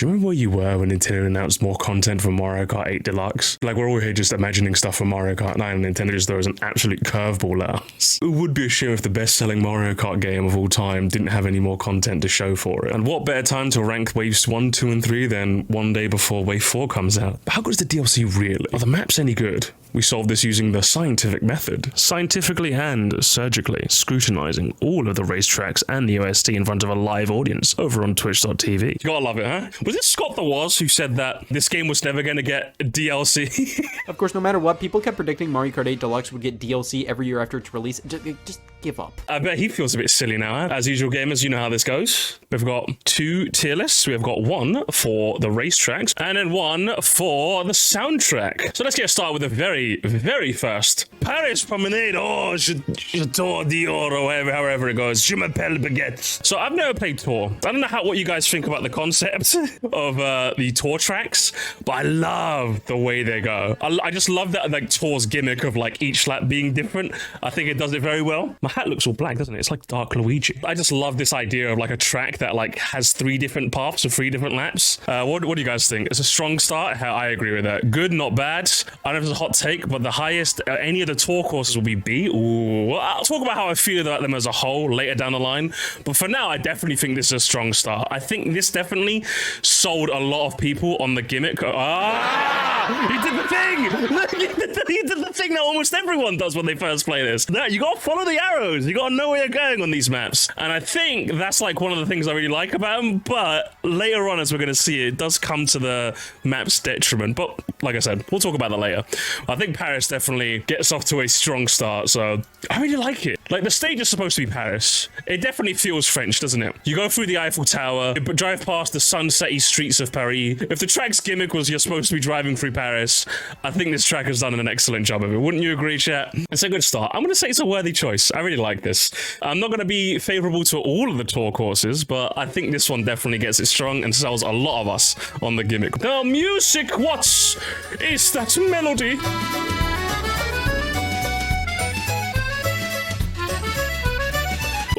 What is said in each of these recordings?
Do you remember where you were when Nintendo announced more content for Mario Kart 8 Deluxe? Like, we're all here just imagining stuff for Mario Kart 9 and Nintendo just throws an absolute curveball at us. It would be a shame if the best-selling Mario Kart game of all time didn't have any more content to show for it. And what better time to rank Waves 1, 2, and 3 than one day before Wave 4 comes out? But how good is the DLC really? Are the maps any good? We solved this using the scientific method, scientifically and surgically scrutinizing all of the racetracks and the OST in front of a live audience over on twitch.tv. You gotta love it, huh? Was it Scott the Woz who said that this game was never gonna get DLC? Of course, no matter what, people kept predicting Mario Kart 8 Deluxe would get DLC every year after its release. Just give up. I bet he feels a bit silly now, huh? As usual, gamers, you know how this goes. We've got 2 tier lists. We've got one for the racetracks and then one for the soundtrack. So let's get started with the very first. Paris Promenade, oh, Tour d'Or, or however it goes. Je m'appelle Baguette. So I've never played Tour. I don't know what you guys think about the concept of the Tour tracks, but I love the way they go. I just love that, like, Tour's gimmick of, like, each lap being different. I think it does it very well. My hat looks all black, doesn't it? It's like Dark Luigi. I just love this idea of, like, a track that, like, has 3 different paths or 3 different laps. What do you guys think? It's a strong start. I agree with that. Good, not bad. I don't know if it's a hot take, but the highest any of the Tour courses will be B. Ooh. Well, I'll talk about how I feel about them as a whole later down the line. But for now, I definitely think this is a strong start. I think this definitely sold a lot of people on the gimmick. Ah! He did the thing! Look, he did the thing that almost everyone does when they first play this. No, you gotta follow the arrows. You gotta know where you're going on these maps. And I think that's like one of the things I really like about them. But later on, as we're gonna see, it does come to the map's detriment. But like I said, we'll talk about that later. I think Paris definitely gets off to a strong start, so I really like it. Like, the stage is supposed to be Paris. It definitely feels French, doesn't it? You go through the Eiffel Tower, you drive past the sunsetty streets of Paris. If the track's gimmick was you're supposed to be driving through Paris, I think this track has done an excellent job of it. Wouldn't you agree, chat? It's a good start. I'm going to say it's a worthy choice. I really like this. I'm not going to be favorable to all of the Tour courses, but I think this one definitely gets it strong and sells a lot of us on the gimmick. The music, what is that melody?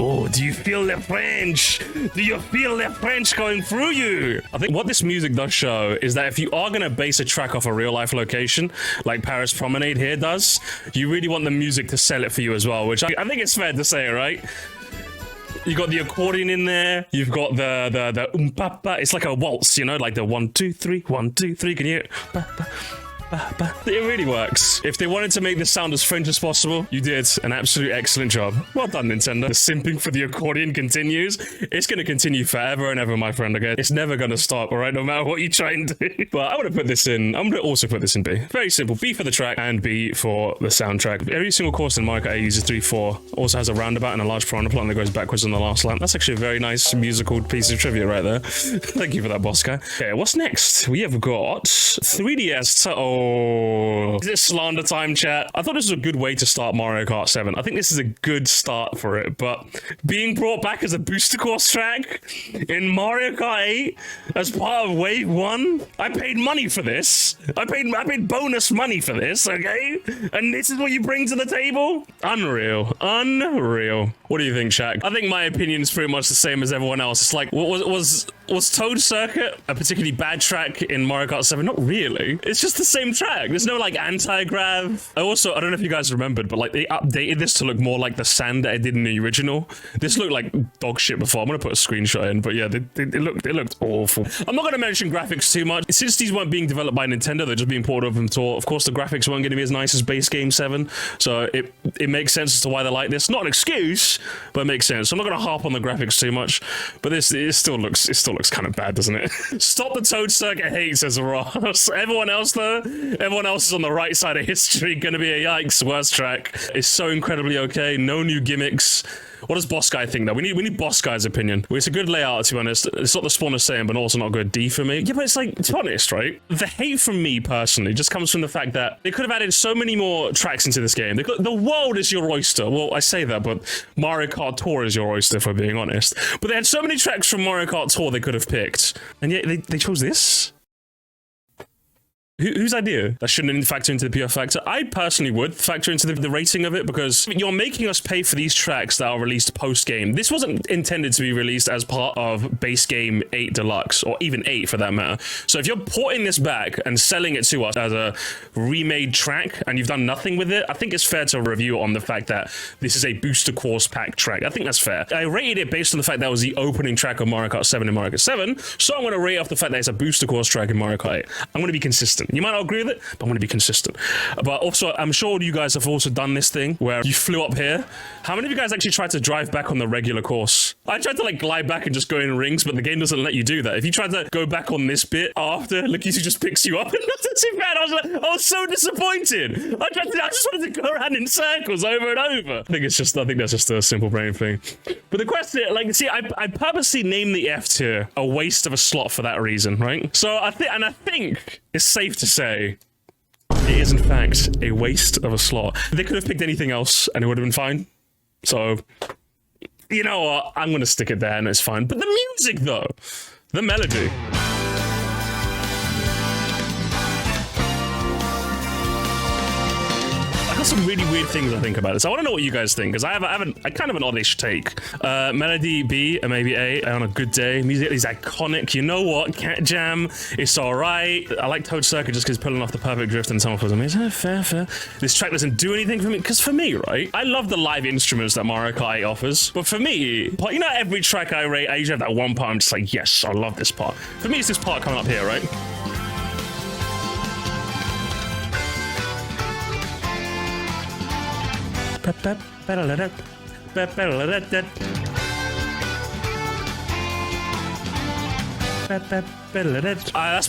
Oh, do you feel the French? Do you feel the French going through you? I think what this music does show is that if you are going to base a track off a real-life location, like Paris Promenade here does, you really want the music to sell it for you as well, which I think it's fair to say, right? You got the accordion in there. You've got the pa. It's like a waltz, you know, like the 1, 2, 3, 1, 2, 3. Can you hear it? It really works. If they wanted to make this sound as French as possible, you did an absolute excellent job. Well done, Nintendo. The simping for the accordion continues. It's going to continue forever and ever, my friend, okay? It's never going to stop, all right, no matter what you try and do. But I'm going to put this in. I'm going to also put this in B. Very simple. B for the track and B for the soundtrack. Every single course in Mario Kart 8 uses 3-4. Also has a roundabout and a large piranha plant that goes backwards on the last lap. That's actually a very nice musical piece of trivia right there. Thank you for that, boss guy. Okay, what's next? We have got 3DS. Oh, is it slander time, chat? I thought this was a good way to start Mario Kart 7. I think this is a good start for it, but being brought back as a booster course track in Mario Kart 8 as part of Wave 1, I paid money for this. I paid bonus money for this, okay? And this is what you bring to the table? Unreal. Unreal. What do you think, Shaq? I think my opinion is pretty much the same as everyone else. It's like, was Toad Circuit a particularly bad track in Mario Kart 7? Not really. It's just the same track. There's no, like, anti-grav. I don't know if you guys remembered, but, like, they updated this to look more like the sand that it did in the original. This looked like dog shit before. I'm gonna put a screenshot in, but yeah, it looked awful. I'm not gonna mention graphics too much. Since these weren't being developed by Nintendo, they're just being ported over from Tour. Of course, the graphics weren't gonna be as nice as base game 7, so it makes sense as to why they like this. Not an excuse, but it makes sense. So I'm not gonna harp on the graphics too much, but it still looks kind of bad, doesn't it? Stop the Toad Circuit hate, says Ross. Everyone else is on the right side of history. Gonna be a yikes worst track. It's so incredibly okay. No new gimmicks. What does Boss Guy think, though? We need Boss Guy's opinion. It's a good layout, to be honest. It's not the spawn of saying, but also not good D for me. Yeah, but it's like, to be honest, right? The hate from me, personally, just comes from the fact that they could have added so many more tracks into this game. The world is your oyster. Well, I say that, but Mario Kart Tour is your oyster, if we're being honest. But they had so many tracks from Mario Kart Tour they could have picked. And yet, they chose this? Whose idea? That shouldn't factor into the PR factor. I personally would factor into the rating of it because you're making us pay for these tracks that are released post-game. This wasn't intended to be released as part of base game 8 Deluxe, or even 8 for that matter. So if you're porting this back and selling it to us as a remade track and you've done nothing with it, I think it's fair to review on the fact that this is a booster course pack track. I think that's fair. I rated it based on the fact that was the opening track of Mario Kart 7 and Mario Kart 7, so I'm going to rate off the fact that it's a booster course track in Mario Kart 8. I'm going to be consistent. You might not agree with it, but I'm going to be consistent. But also, I'm sure you guys have also done this thing where you flew up here. How many of you guys actually tried to drive back on the regular course? I tried to like glide back and just go in rings, but the game doesn't let you do that. If you try to go back on this bit after, Lakitu just picks you up and nothing too bad. I was so disappointed. I just wanted to go around in circles over and over. I think that's just a simple brain thing. But the question, like, see, I purposely named the F tier a waste of a slot for that reason, right? So I think it's safe to say it is in fact a waste of a slot. They could have picked anything else and it would have been fine. So, you know what? I'm going to stick it there and it's fine. But the music, though, the melody. Some really weird things I think about this. I want to know what you guys think because I have a kind of an oddish take. Melody B and maybe A on a good day. Music is iconic. You know what? Cat Jam. It's all right. I like Toad Circuit just because pulling off the perfect drift and some of them is fair. This track doesn't do anything for me because for me, right? I love the live instruments that Mario Kart 8 offers, but for me, you know, every track I rate, I usually have that one part. I'm just like, yes, I love this part. For me, it's this part coming up here, right? That's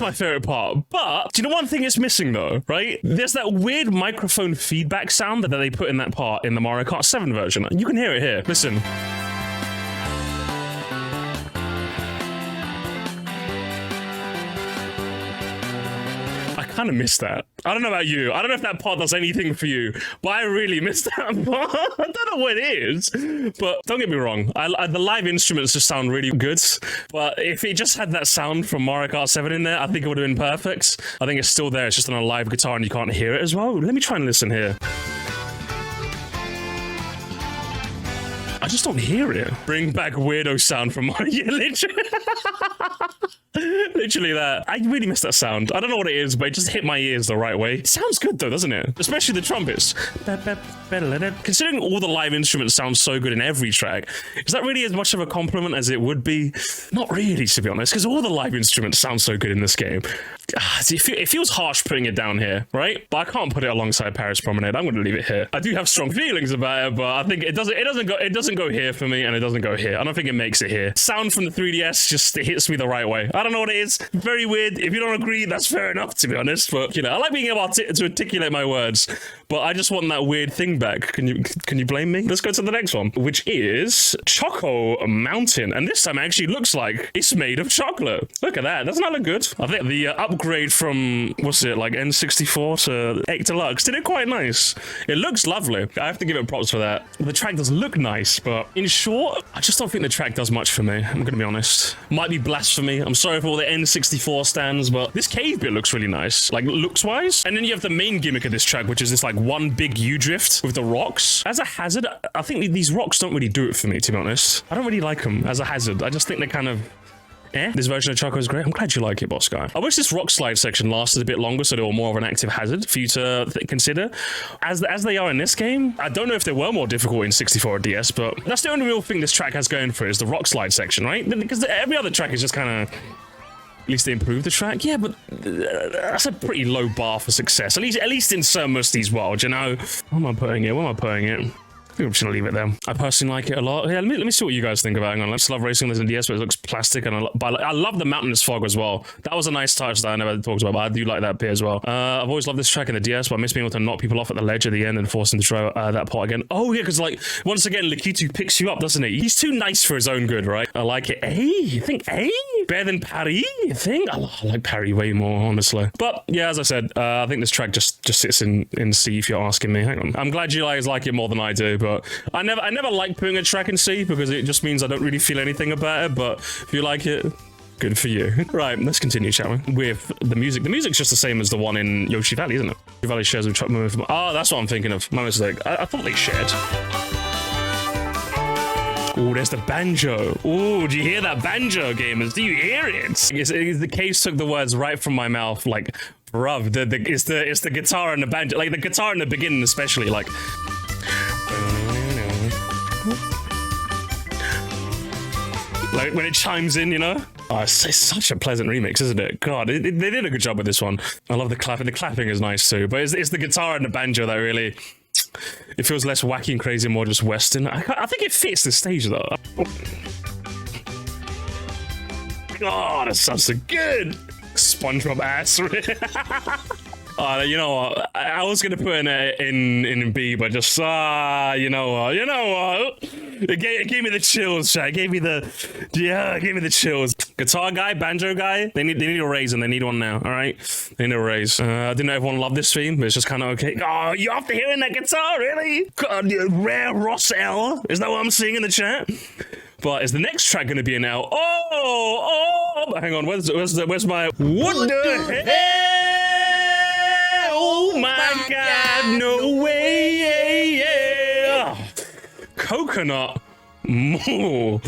my favorite part. But do you know one thing it's missing though, right? There's that weird microphone feedback sound that they put in that part in the Mario Kart 7 version. You can hear it here. Listen. I kind of miss that. I don't know about you. I don't know if that part does anything for you, but I really miss that part. I don't know what it is, but don't get me wrong. The live instruments just sound really good, but if it just had that sound from Mario Kart 7 in there, I think it would have been perfect. I think it's still there. It's just on a live guitar and you can't hear it as well. Let me try and listen here. I just don't hear it. Bring back weirdo sound from Mario. Literally that. I really miss that sound. I don't know what it is, but it just hit my ears the right way. It sounds good though, doesn't it? Especially the trumpets. Considering all the live instruments sound so good in every track, is that really as much of a compliment as it would be? Not really, to be honest, because all the live instruments sound so good in this game. It feels harsh putting it down here, right? But I can't put it alongside Paris Promenade. I'm going to leave it here. I do have strong feelings about it, but I think it doesn't go here for me, and it doesn't go here. I don't think it makes it here. Sound from the 3DS just it hits me the right way. I don't know what it is. Very weird. If you don't agree, that's fair enough, to be honest. But you know, I like being able to articulate my words. But I just want that weird thing back. Can you blame me? Let's go to the next one, which is Choco Mountain, and this time it actually looks like it's made of chocolate. Look at that. Doesn't that look good? I think the upgrade from what's it like N64 to 8 Deluxe did it quite nice. It looks lovely. I have to give it props for that. The track does look nice, but in short, I just don't think the track does much for me. I'm gonna be honest. Might be blasphemy. I'm sorry for all the N64 stands, but this cave bit looks really nice, like looks wise. And then you have the main gimmick of this track, which is this like one big U-drift with the rocks. As a hazard, I think these rocks don't really do it for me, to be honest. I don't really like them as a hazard. I just think they're kind of This version of Choco is great. I'm glad you like it, Boss Guy. I wish this rock slide section lasted a bit longer so they were more of an active hazard for you to consider. As they are in this game, I don't know if they were more difficult in 64 or DS, but that's the only real thing this track has going for it is the rock slide section, right? Because every other track is just kind of... At least they improved the track. Yeah, but that's a pretty low bar for success. At least in Sir Musty's world, you know? Where am I putting it? I think I'm just gonna leave it there. I personally like it a lot. Yeah, let me see what you guys think about it. Hang on, I just love racing this in DS, but it looks plastic, and I love the mountainous fog as well. That was a nice touch that I never talked about, but I do like that bit as well. I've always loved this track in the DS, but I miss being able to knock people off at the ledge at the end and force them to try that part again. Oh yeah, because like once again, Lakitu picks you up, doesn't he? He's too nice for his own good, right? I like it. You think better than Paris? You think? I like Paris way more, honestly. But yeah, as I said, I think this track just sits in C if you're asking me. Hang on. I'm glad you guys like it more than I do, but I never like putting a track in C because it just means I don't really feel anything about it. But if you like it, Good for you. Right, let's continue, shall we? With the music. The music's just the same as the one in Yoshi Valley, isn't it? Yoshi Valley shares with Choco. Oh, that's what I'm thinking of. My mistake. I thought they shared. Oh, there's the banjo. Oh, do you hear that banjo, gamers? Do you hear it? The case took the words right from my mouth. Like, bruv, it's the guitar and the banjo. Like, the guitar in the beginning especially, like... Like, when it chimes in, you know? Oh, it's such a pleasant remix, isn't it? God, they did a good job with this one. I love the clapping. The clapping is nice, too. But it's the guitar and the banjo that really... It feels less wacky and crazy and more just Western. I think it fits the stage, though. Oh, that sounds so good. SpongeBob ass. You know what? I was gonna put in B, but just you know what? It gave me the chills, chat. It gave me the chills. Guitar guy, banjo guy. They need a raise, and they need one now. All right, they need a raise. I didn't know everyone loved this theme, but it's just kind of okay. Oh, you after hearing that guitar, really? God, rare Ross L. Is that what I'm seeing in the chat? But is the next track going to be an L? Oh, hang on. Where's my what the hell? Oh my God! No way! Yeah. Coconut Mall.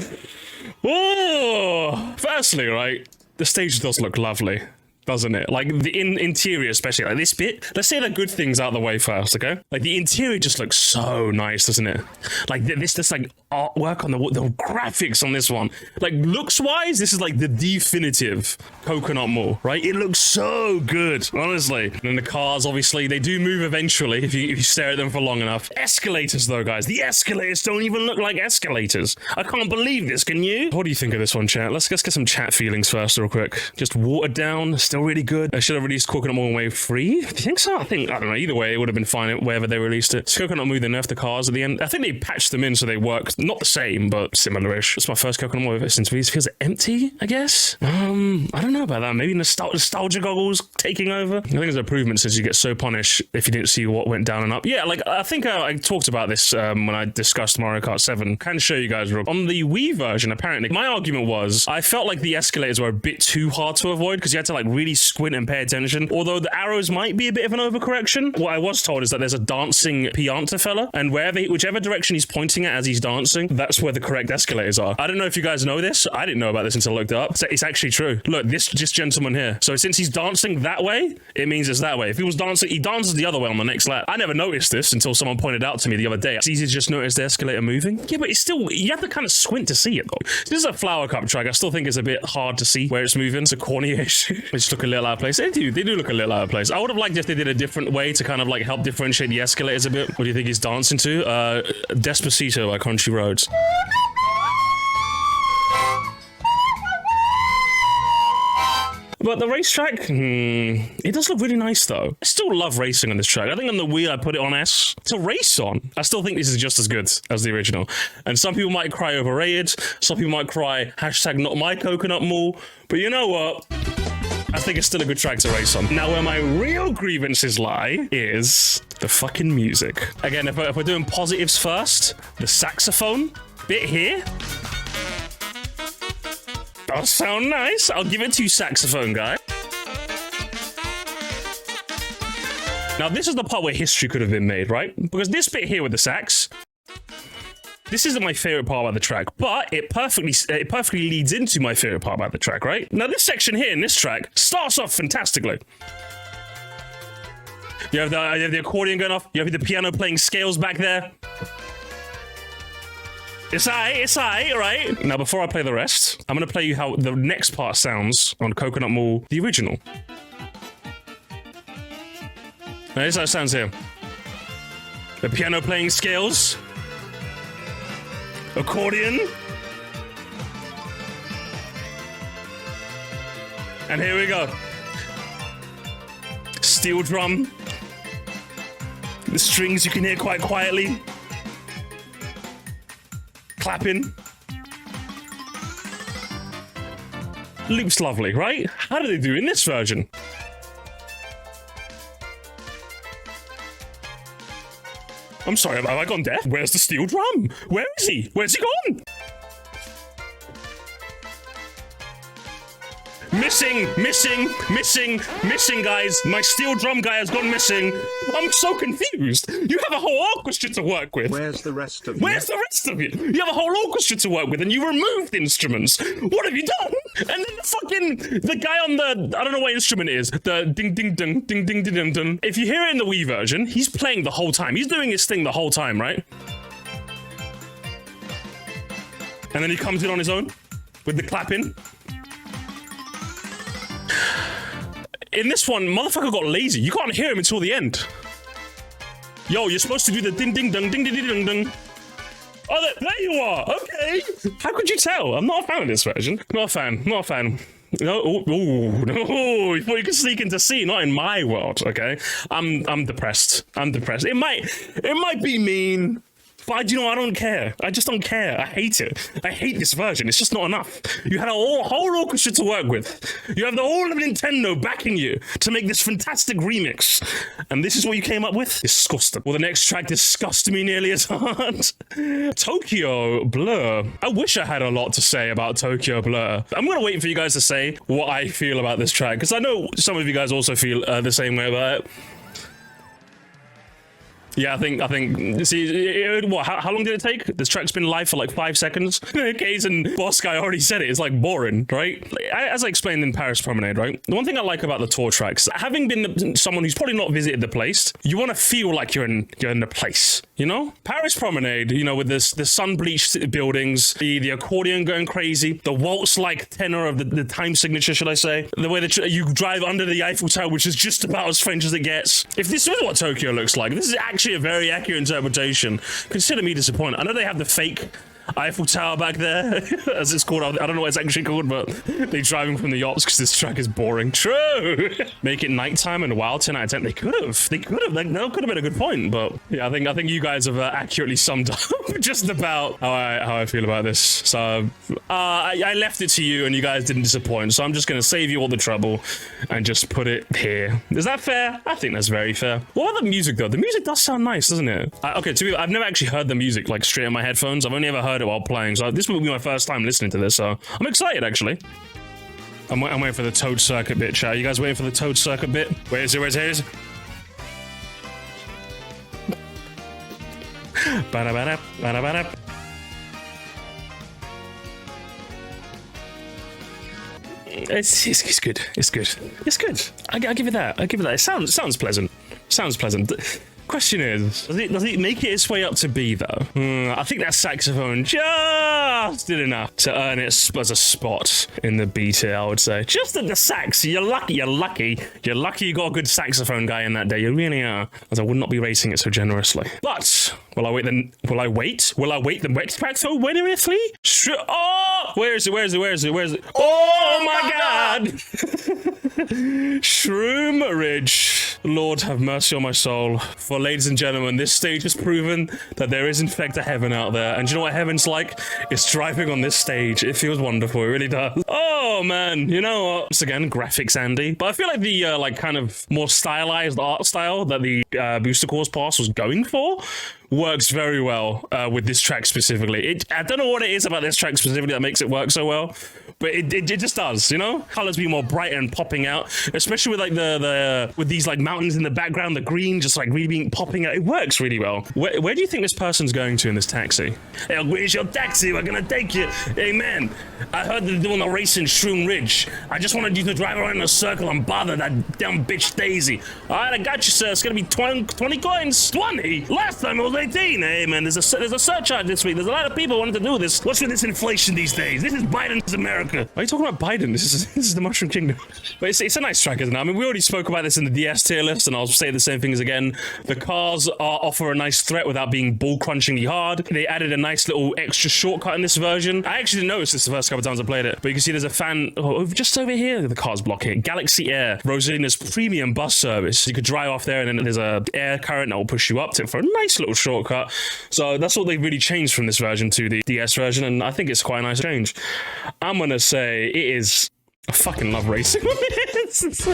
Oh, firstly, right, the stage does look lovely, doesn't it? Like the interior, especially like this bit. Let's say the good things out of the way first, okay? Like the interior just looks so nice, doesn't it? Like this like artwork on the graphics on this one. Like looks wise, this is like the definitive Coconut Mall, right? It looks so good, honestly. And then the cars, obviously, they do move eventually if you stare at them for long enough. Escalators, though, guys. The escalators don't even look like escalators. I can't believe this. Can you? What do you think of this one, chat? Let's get some chat feelings first, real quick. Just watered down, still really good. I should have released Coconut Mall Wave 3. Do you think so? I don't know. Either way, it would have been fine wherever they released it. It's Coconut Mall, they nerfed the cars at the end. I think they patched them in so they work. Not the same, but similar-ish. It's my first Coconut Mall ever since it feels empty, I guess. I don't know about that. Maybe nostalgia goggles taking over. I think there's an improvement since you get so punished if you didn't see what went down and up. Yeah, like I think I talked about this when I discussed Mario Kart 7. Can show you guys real on the Wii version. Apparently, my argument was I felt like the escalators were a bit too hard to avoid because you had to like really squint and pay attention. Although the arrows might be a bit of an overcorrection. What I was told is that there's a dancing Pianta fella, and whichever direction he's pointing at as he's dancing, that's where the correct escalators are. I don't know if you guys know this. I didn't know about this until I looked it up. It's actually true. Look, this gentleman here. So since he's dancing that way, it means it's that way. If he was dancing, he dances the other way on the next lap. I never noticed this until someone pointed out to me the other day. It's easy to just notice the escalator moving. Yeah, but it's still, you have to kind of squint to see it though. This is a Flower Cup track. I still think it's a bit hard to see where it's moving. It's a corny-ish. They just look a little out of place. They do look a little out of place. I would have liked if they did a different way to kind of like help differentiate the escalators a bit. What do you think he's dancing to? Despacito by Country Roads. But the racetrack, it does look really nice though. I still love racing on this track. I think on the Wii I put it on S to race on. I still think this is just as good as the original. And some people might cry overrated. Some people might cry hashtag not my Coconut Mall. But you know what? I think it's still a good track to race on. Now where my real grievances lie is the fucking music. Again, if we're doing positives first, the saxophone bit here. Does sound nice. I'll give it to you, saxophone guy. Now, this is the part where history could have been made, right? Because this bit here with the sax, this isn't my favorite part about the track, but it perfectly leads into my favorite part about the track, right? Now, this section here in this track starts off fantastically. You have the accordion going off. You have the piano playing scales back there. It's aight, right? Now, before I play the rest, I'm gonna play you how the next part sounds on Coconut Mall, the original. Now, this is how it sounds here. The piano playing scales. Accordion. And here we go. Steel drum. The strings you can hear quite quietly. Clapping. Loops lovely, right? How do they do in this version? I'm sorry, have I gone deaf? Where's the steel drum? Where is he? Where's he gone? Missing, guys. My steel drum guy has gone missing. I'm so confused. You have a whole orchestra to work with. Where's the rest of you? Where's the rest of you? You have a whole orchestra to work with, and you removed instruments. What have you done? And then the guy on the, I don't know what instrument it is, the ding ding ding ding ding ding ding ding. If you hear it in the Wii version, he's playing the whole time. He's doing his thing the whole time, right? And then he comes in on his own with the clapping. In this one, motherfucker got lazy. You can't hear him until the end. Yo, you're supposed to do the ding ding ding ding ding ding ding. Oh, there you are. Okay. How could you tell? I'm not a fan of this version. Not a fan. No, no. You thought you could sneak into C, not in my world. Okay. I'm depressed. It might be mean. But you know, I don't care. I just don't care. I hate it. I hate this version. It's just not enough. You had a whole orchestra to work with. You have the whole of Nintendo backing you to make this fantastic remix. And this is what you came up with? Disgusting. Well, the next track disgusts me nearly as hard. Tokyo Blur. I wish I had a lot to say about Tokyo Blur. I'm going to wait for you guys to say what I feel about this track, because I know some of you guys also feel the same way about it. Yeah, I think. See, what? How long did it take? This track's been live for like 5 seconds. Case and Boss Guy already said it. It's like boring, right? As I explained in Paris Promenade, right? The one thing I like about the tour tracks, having been someone who's probably not visited the place, you want to feel like you're in the place. You know, Paris Promenade. You know, with the sun-bleached buildings, the accordion going crazy, the waltz-like tenor of the time signature, should I say? The way that you drive under the Eiffel Tower, which is just about as French as it gets. If this is what Tokyo looks like, this is actually a very accurate interpretation. Consider me disappointed. I know they have the fake Eiffel Tower back there, as it's called. I don't know what it's actually called, but they're driving from the yachts because this track is boring. True. Make it nighttime and wild 10 out of 10. They could have. That could have been a good point. But yeah, I think you guys have accurately summed up just about how I feel about this. So I left it to you, and you guys didn't disappoint. So I'm just gonna save you all the trouble and just put it here. Is that fair? I think that's very fair. What about the music though? The music does sound nice, doesn't it? Okay, I've never actually heard the music like straight in my headphones. I've only ever heard it while playing, so this will be my first time listening to this, so I'm excited actually. I'm waiting for the Toad Circuit bit, chat. You guys waiting for the Toad Circuit bit? Where is it? It's good. It's good. I give it that. It sounds pleasant. Question is, does it make it its way up to B though? I think that saxophone just did enough to earn it as a spot in the B tier, I would say. Just at the sax, you're lucky you got a good saxophone guy in that day. You really are. As I would not be rating it so generously. But will I wait the wet track so winnerly? Oh, where is it? Oh my god! Shroom Ridge. Lord have mercy on my soul. For ladies and gentlemen, this stage has proven that there is in fact a heaven out there. And do you know what heaven's like? It's driving on this stage. It feels wonderful. It really does. Oh man, you know what? Once again, graphics Andy. But I feel like the like kind of more stylized art style that the Booster Course Pass was going for works very well with this track specifically. I don't know what it is about this track specifically that makes it work so well, but it just does, you know? Colors be more bright and popping out, especially with like with these like mountains in the background, the green just like really being popping out. It works really well. Where do you think this person's going to in this taxi? Hey, where's your taxi? We're gonna take you. Hey man, I heard they're doing a race in Shroom Ridge. I just wanted you to drive around in a circle and bother that dumb bitch Daisy. All right, I got you, sir. It's gonna be 20 coins. 20? Last time it was 18. Hey man, there's a surcharge this week. There's a lot of people wanting to do this. What's with this inflation these days? This is Biden's America. Why are you talking about Biden? This is the Mushroom Kingdom. But it's a nice track, isn't it? I mean, we already spoke about this in the DS tier list, and I'll say the same things again. The cars offer a nice threat without being bull-crunchingly hard. They added a nice little extra shortcut in this version. I actually didn't notice this the first couple of times I played it, but you can see there's a fan just over here. The car's blocking it. Galaxy Air, Rosalina's premium bus service. You could drive off there, and then there's a air current that will push you up to it for a nice little shortcut. So that's what they really changed from this version to the DS version, and I think it's quite a nice change. I'm gonna say it is I fucking love racing on this.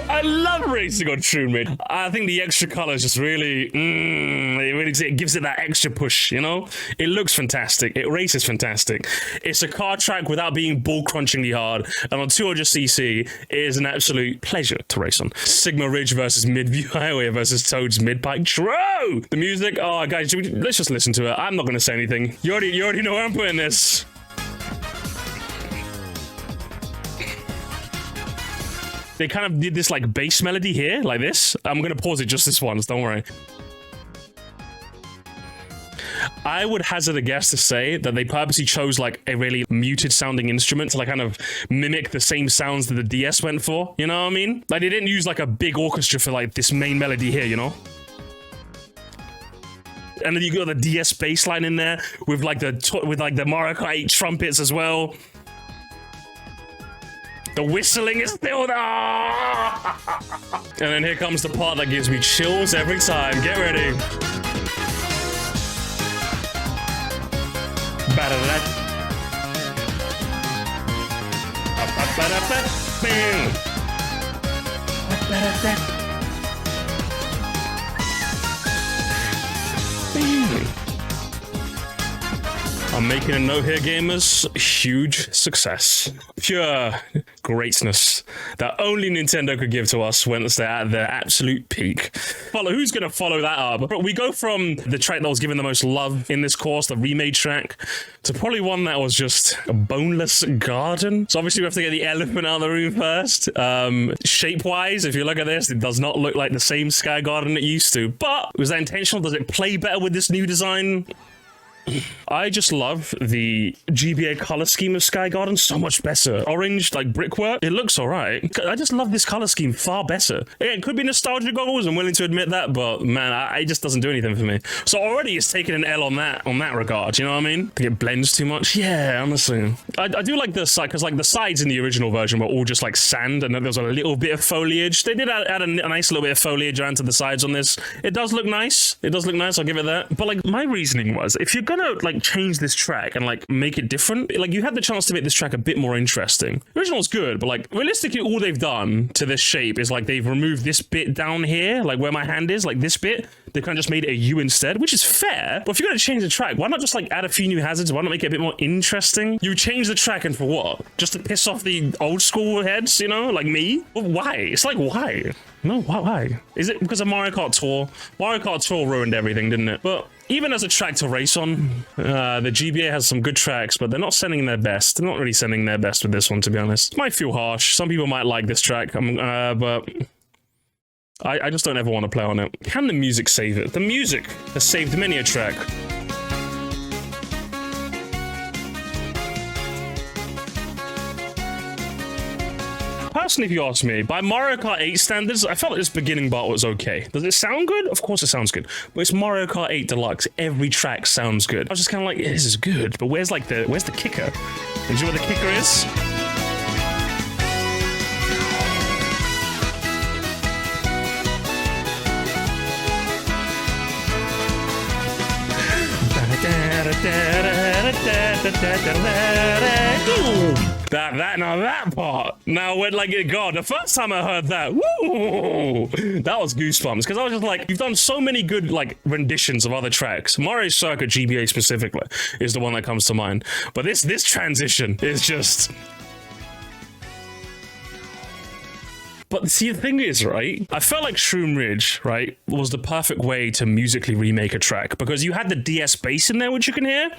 I love racing on Shroom Ridge. I think the extra colors just really, it gives it that extra push, you know? It looks fantastic. It races fantastic. It's a car track without being bull-crunchingly hard. And on 200cc, it is an absolute pleasure to race on. Sigma Ridge versus Midview Highway versus Toad's Mid-Pike. True! The music, oh, guys, let's just listen to it. I'm not going to say anything. You already know where I'm putting this. They kind of did this like bass melody here, like this. I'm gonna pause it just this once, don't worry. I would hazard a guess to say that they purposely chose like a really muted sounding instrument to like kind of mimic the same sounds that the DS went for, you know what I mean? Like they didn't use like a big orchestra for like this main melody here, you know? And then you got the DS bass line in there with like the Mario Kart 8 trumpets as well. The whistling is still there. And then here comes the part that gives me chills every time. Get ready. I'm making a note here, gamers. Huge success. Pure greatness that only Nintendo could give to us when they're at their absolute peak. Who's going to follow that up? We go from the track that was given the most love in this course, the remade track, to probably one that was just a boneless garden. So obviously we have to get the elephant out of the room first. Shape-wise, if you look at this, it does not look like the same Sky Garden it used to. But was that intentional? Does it play better with this new design? I just love the GBA color scheme of Sky Garden so much better. Orange, like brickwork, it looks alright. I just love this color scheme far better. It could be nostalgia goggles, I'm willing to admit that, but man, it just doesn't do anything for me. So already it's taken an L on that regard, you know what I mean? I think it blends too much. Yeah, honestly. I do like the side, because like the sides in the original version were all just like sand, and then there was a little bit of foliage. They did add a nice little bit of foliage around to the sides on this. It does look nice. It does look nice, I'll give it that. But like my reasoning was, if you're gonna like change this track and like make it different, like you had the chance to make this track a bit more interesting. The original's good, but like realistically all they've done to this shape is like they've removed this bit down here, like where my hand is, like this bit. They kind of just made it a U instead, which is fair. But if you're going to change the track, why not just like add a few new hazards? Why not make it a bit more interesting? You change the track, and for what? Just to piss off the old school heads, you know, like me? Well, why? It's like, why? No, why? Is it because of Mario Kart Tour? Mario Kart Tour ruined everything, didn't it? But even as a track to race on, the GBA has some good tracks, but they're not sending their best. They're not really sending their best with this one, to be honest. It might feel harsh. Some people might like this track, but I just don't ever want to play on it. Can the music save it? The music has saved many a track. Personally, if you ask me, by Mario Kart 8 standards, I felt like this beginning part was okay. Does it sound good? Of course it sounds good. But it's Mario Kart 8 Deluxe. Every track sounds good. I was just kind of like, yeah, this is good. But where's the kicker? And do you know what the kicker is? That part. Now when like God, the first time I heard that, woo, that was goosebumps, because I was just like, you've done so many good like renditions of other tracks. Mario Circuit GBA specifically is the one that comes to mind. But this transition is just. But see, the thing is, right, I felt like Shroom Ridge, right, was the perfect way to musically remake a track, because you had the DS bass in there, which you can hear.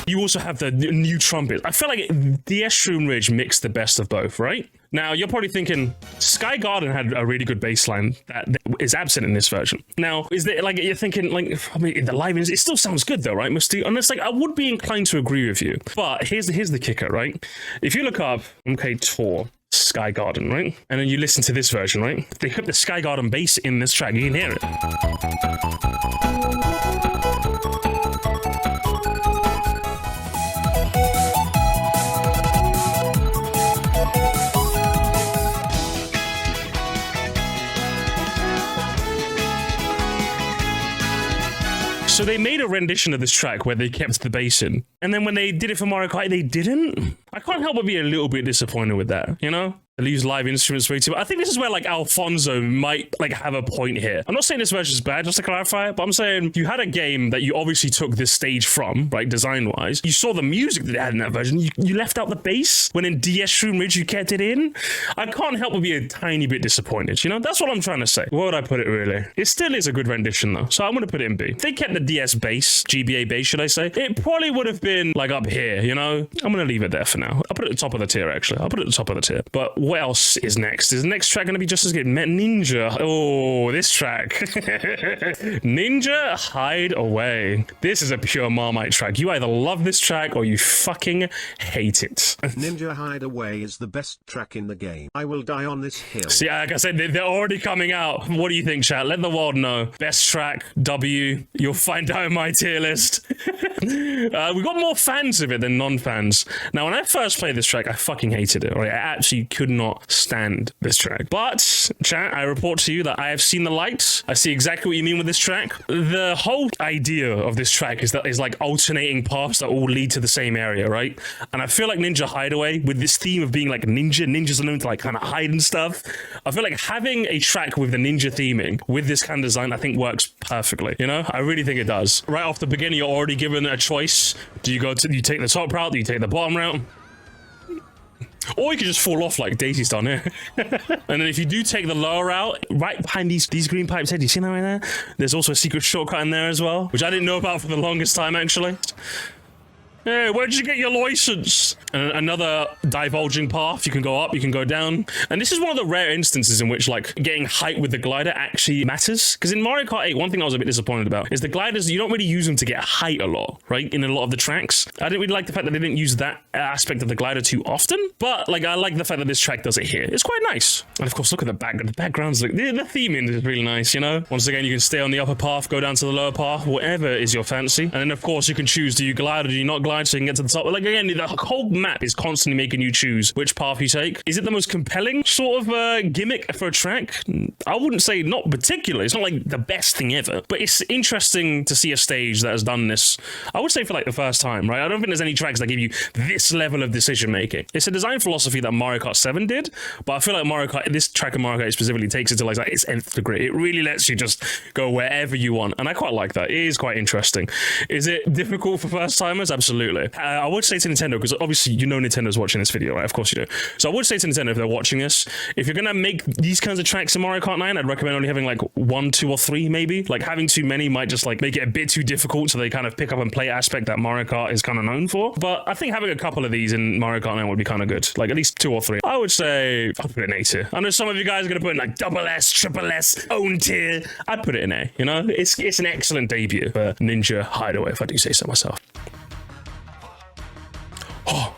You also have the new trumpet. I felt like DS Shroom Ridge mixed the best of both, right? Now, you're probably thinking, Sky Garden had a really good bass line that is absent in this version. Now, is there, like, you're thinking, like, I mean, the live, it still sounds good, though, right, Musty? And it's like, I would be inclined to agree with you. But here's the kicker, right? If you look up, okay, Tour Sky Garden, right? And then you listen to this version, right? They put the Sky Garden bass in this track. You can hear it. So they made a rendition of this track where they kept the bass in. And then when they did it for Mario Kart, they didn't. I can't help but be a little bit disappointed with that, you know? They use live instruments way too much. I think this is where, like, Alfonso might, like, have a point here. I'm not saying this version's bad, just to clarify, but I'm saying you had a game that you obviously took this stage from, right, design-wise. You saw the music that they had in that version. You left out the bass, when in DS Shroom Ridge you kept it in. I can't help but be a tiny bit disappointed, you know? That's what I'm trying to say. Where would I put it, really? It still is a good rendition, though, so I'm going to put it in B. If they kept the DS bass, GBA bass, should I say, it probably would have been, like, up here, you know? I'm going to leave it there for now. I'll put it at the top of the tier, actually. I'll put it at the top of the tier. But what else is next? Is the next track going to be just as good? Ninja. Oh, this track. Ninja Hideaway. This is a pure Marmite track. You either love this track or you fucking hate it. Ninja Hideaway is the best track in the game. I will die on this hill. See, like I said, they're already coming out. What do you think, chat? Let the world know. Best track, W. You'll find out in my tier list. We got more fans of it than non-fans. Now, when I first played this track, I fucking hated it. Right? I actually could not stand this track. But, chat, I report to you that I have seen the lights. I see exactly what you mean with this track. The whole idea of this track is that it's like alternating paths that all lead to the same area, right? And I feel like Ninja Hideaway, with this theme of being like ninjas are known to like kind of hide and stuff. I feel like having a track with the ninja theming with this kind of design, I think works perfectly. You know, I really think it does. Right off the beginning, you're already given a choice. Do you take the top route? Do you take the bottom route? Or you could just fall off like Daisy's done here. And then if you do take the lower route, right behind these green pipes here, do you see that right there? There's also a secret shortcut in there as well, which I didn't know about for the longest time, actually. Hey, where'd you get your license? And another divulging path. You can go up, you can go down. And this is one of the rare instances in which, like, getting height with the glider actually matters. Because in Mario Kart 8, one thing I was a bit disappointed about is the gliders, you don't really use them to get height a lot, right? In a lot of the tracks. I didn't really like the fact that they didn't use that aspect of the glider too often. But, like, I like the fact that this track does it here. It's quite nice. And, of course, look at the background. The background's, like, the theming is really nice, you know? Once again, you can stay on the upper path, go down to the lower path, whatever is your fancy. And then, of course, you can choose, do you glide or do you not glide? So you can get to the top. Like, again, the whole map is constantly making you choose which path you take. Is it the most compelling sort of gimmick for a track? I wouldn't say not particularly. It's not like the best thing ever, but it's interesting to see a stage that has done this, I would say, for like the first time, right? I don't think there's any tracks that give you this level of decision making. It's a design philosophy that Mario Kart 7 did, but I feel like Mario Kart, this track of Mario Kart specifically takes it to like its nth degree. It really lets you just go wherever you want, and I quite like that. It is quite interesting. Is it difficult for first timers? Absolutely. I would say to Nintendo, because obviously you know Nintendo's watching this video, right? Of course you do. So I would say to Nintendo, if they're watching this, if you're gonna make these kinds of tracks in Mario Kart 9, I'd recommend only having like 1, 2, or 3 maybe. Like having too many might just like make it a bit too difficult, so they kind of pick up and play aspect that Mario Kart is kind of known for. But I think having a couple of these in Mario Kart 9 would be kind of good. Like at least 2 or 3. I would say I'll put it in A tier. I know some of you guys are gonna put in like double S, triple S, own tier. I'd put it in A, you know? It's an excellent debut for Ninja Hideaway, if I do say so myself. Oh.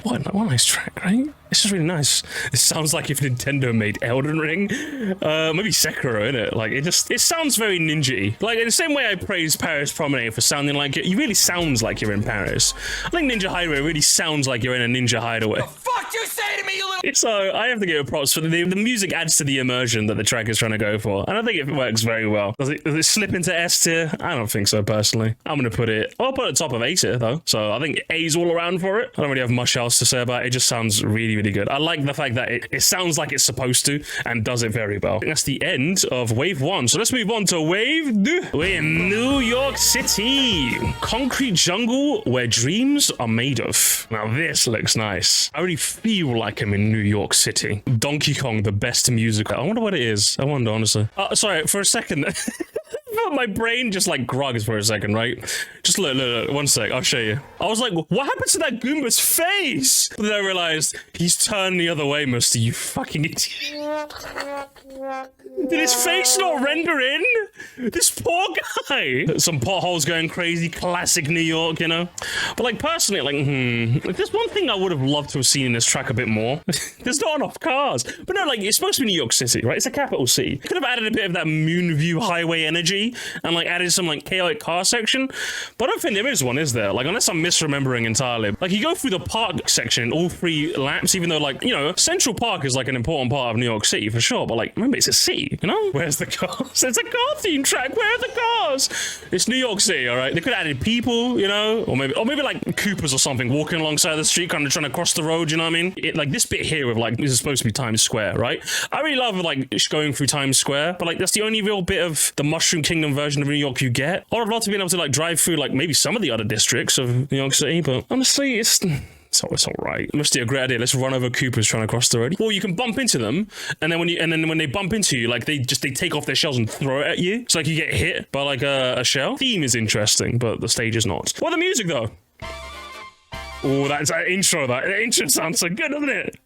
What a nice track, right? This is really nice. This sounds like if Nintendo made Elden Ring, maybe Sekiro, innit? Like it sounds very ninja-y. Like in the same way I praise Paris Promenade for sounding like it really sounds like you're in Paris. I think Ninja Hideaway really sounds like you're in a ninja hideaway. The fuck you say to me, you little? So I have to give it props for the music adds to the immersion that the track is trying to go for, and I think it works very well. Does it slip into S tier? I don't think so personally. I'll put it at the top of A tier though. So I think A's all around for it. I don't really have much else to say about it. It just sounds really good. I like the fact that it sounds like it's supposed to and does it very well. I think that's the end of Wave 1. So let's move on to Wave 2. We're in New York City. Concrete jungle where dreams are made of. Now this looks nice. I really feel like I'm in New York City. Donkey Kong, the best musical. I wonder what it is. I wonder, honestly. Sorry, for a second. My brain just like grugs for a second, right? Just look, 1 sec, I'll show you. I was like, what happened to that Goomba's face? But then I realized he's turned the other way, Mister, you fucking idiot. Did his face not render in? This poor guy. Some potholes going crazy, classic New York, you know? But like personally, like, there's one thing I would have loved to have seen in this track a bit more. There's not enough cars. But no, like, it's supposed to be New York City, right? It's a capital city. Could have added a bit of that moon view highway energy and like added some like chaotic car section. But I don't think there is one, is there? Like, unless I'm misremembering entirely. Like, you go through the park section all 3 laps, even though, like, you know, Central Park is like an important part of New York City for sure. But like, remember, it's a city, you know? Where's the cars? It's a car theme track. Where are the cars? It's New York City, all right? They could have added people, you know? Or maybe like Coopers or something walking alongside the street, kind of trying to cross the road, you know what I mean? Like this bit here with like, this is supposed to be Times Square, right? I really love like going through Times Square, but like that's the only real bit of the Mushroom Kingdom version of New York you get. I'd love to be able to like drive through like maybe some of the other districts of New York City, but honestly, it's all right. Must be a great idea. Let's run over Coopers trying to cross the road. Or you can bump into them, and then when they bump into you, like they take off their shells and throw it at you. So like you get hit by like a shell. Theme is interesting, but the stage is not. What the music though? Oh, that's that intro. That intro sounds so good, doesn't it?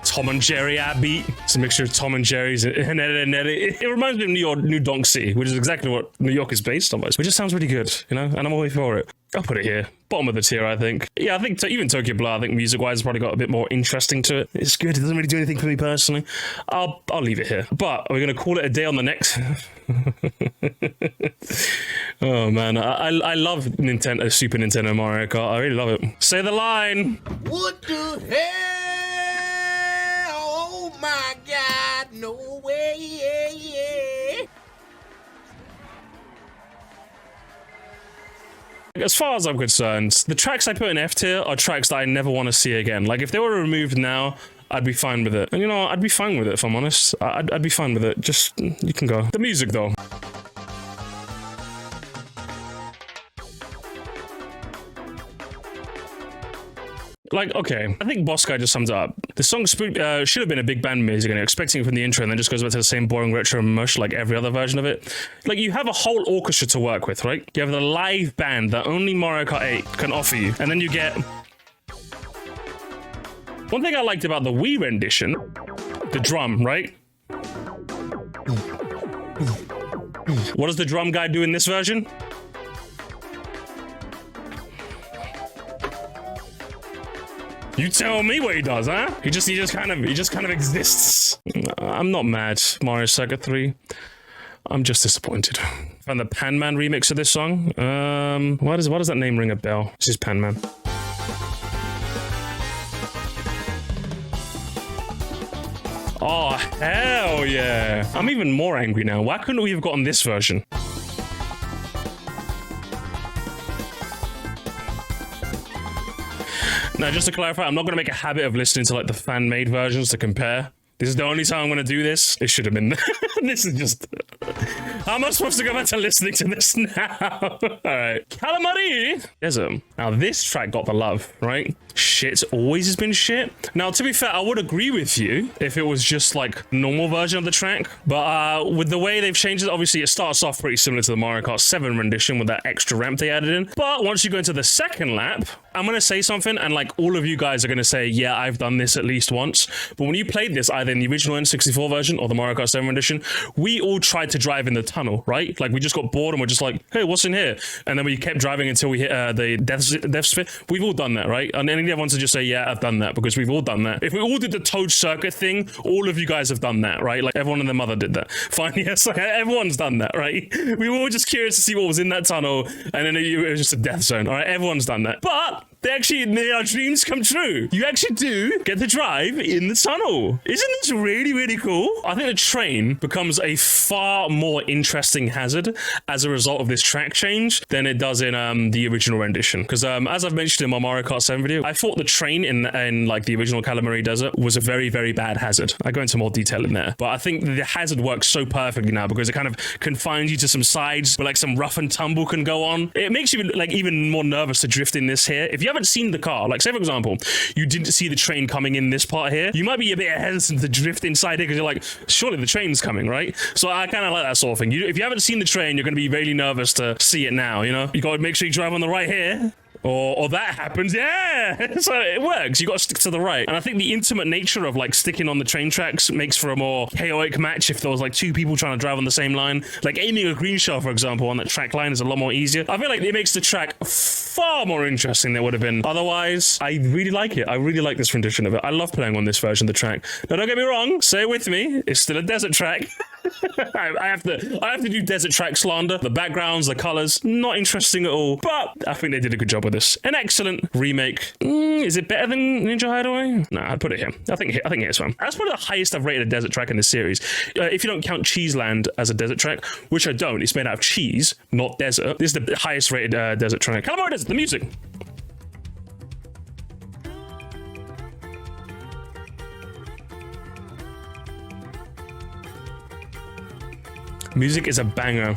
Tom and Jerry beat. It's a mixture of Tom and Jerry's and it reminds me of New Donk City, which is exactly what New York is based on, which just sounds really good, you know, and I'm all for it. I'll put it here. Bottom of the tier, I think. Yeah, I think even Tokyo Blur, I think music-wise, has probably got a bit more interesting to it. It's good. It doesn't really do anything for me personally. I'll leave it here. But we're going to call it a day on the next. Oh, man. I love Super Nintendo Mario Kart. I really love it. Say the line. What the hell? Oh my God, no way, yeah. As far as I'm concerned, the tracks I put in F tier are tracks that I never want to see again. Like, if they were removed now, I'd be fine with it. And you know, I'd be fine with it, if I'm honest. I'd be fine with it. Just, you can go. The music, though. Like, okay, I think Boss Guy just sums it up. The song should have been a big band music, and you're expecting it from the intro, and then just goes back to the same boring retro mush like every other version of it. Like, you have a whole orchestra to work with, right? You have the live band that only Mario Kart 8 can offer you, and then you get... One thing I liked about the Wii rendition, the drum, right? What does the drum guy do in this version? You tell me what he does, huh? He just kind of exists. I'm not mad, Mario Circuit 3. I'm just disappointed. Found the Pan Man remix of this song. Why does that name ring a bell? This is Pan Man. Oh, hell yeah. I'm even more angry now. Why couldn't we have gotten this version? Now, just to clarify, I'm not going to make a habit of listening to like the fan-made versions to compare. This is the only time I'm going to do this. It should have been. This is just... How am I supposed to go back to listening to this now? All right. Kalimari Desert. Now, this track got the love, right? Shit always has been shit. Now, to be fair, I would agree with you if it was just like normal version of the track. But with the way they've changed it, obviously it starts off pretty similar to the Mario Kart 7 rendition with that extra ramp they added in. But once you go into the second lap, I'm going to say something and like all of you guys are going to say, yeah, I've done this at least once. But when you played this, either in the original N64 version or the Mario Kart 7 rendition, we all tried to drive in the tunnel, right? Like we just got bored and we're just like, hey, what's in here? And then we kept driving until we hit the death sphere. We've all done that, right? And any of wants to just say, yeah, I've done that because we've all done that. If we all did the Toad Circuit thing, all of you guys have done that, right? Like everyone and their mother did that. Fine, yes, like everyone's done that, right? We were all just curious to see what was in that tunnel, and then it was just a death zone, all right? Everyone's done that. But they actually made our dreams come true. You actually do get to drive in the tunnel. Isn't this really, really cool? I think the train becomes a far more interesting hazard as a result of this track change than it does in the original rendition. Because as I've mentioned in my Mario Kart 7 video, I thought the train in like the original Kalimari Desert was a very, very bad hazard. I go into more detail in there. But I think the hazard works so perfectly now because it kind of confines you to some sides where like some rough and tumble can go on. It makes you like even more nervous to drift in this here. If you haven't seen the car, like say for example, you didn't see the train coming in this part here, you might be a bit hesitant to drift inside here because you're like, surely the train's coming, right? So I kind of like that sort of thing. If you haven't seen the train, you're going to be really nervous to see it now, you know? You got to make sure you drive on the right here. or that happens, yeah. So it works. You got to stick to the right. And I think the intimate nature of like sticking on the train tracks makes for a more chaotic match if there was like two people trying to drive on the same line. Like aiming a green shell, for example, on that track line is a lot more easier. I feel like it makes the track far more interesting than it would have been otherwise. I really like it. I really like this rendition of it. I love playing on this version of the track. Now, don't get me wrong. Say it with me. It's still a desert track. I have to do desert track slander. The backgrounds, the colors, not interesting at all. But I think they did a good job with this. An excellent remake. Is it better than Ninja Hideaway? Nah, I'd put it here. I think it's fine. That's probably the highest I've rated a desert track in this series. If you don't count Cheese Land as a desert track, which I don't. It's made out of cheese, not desert. This is the highest rated desert track. Kalimari Desert, the music. Music is a banger.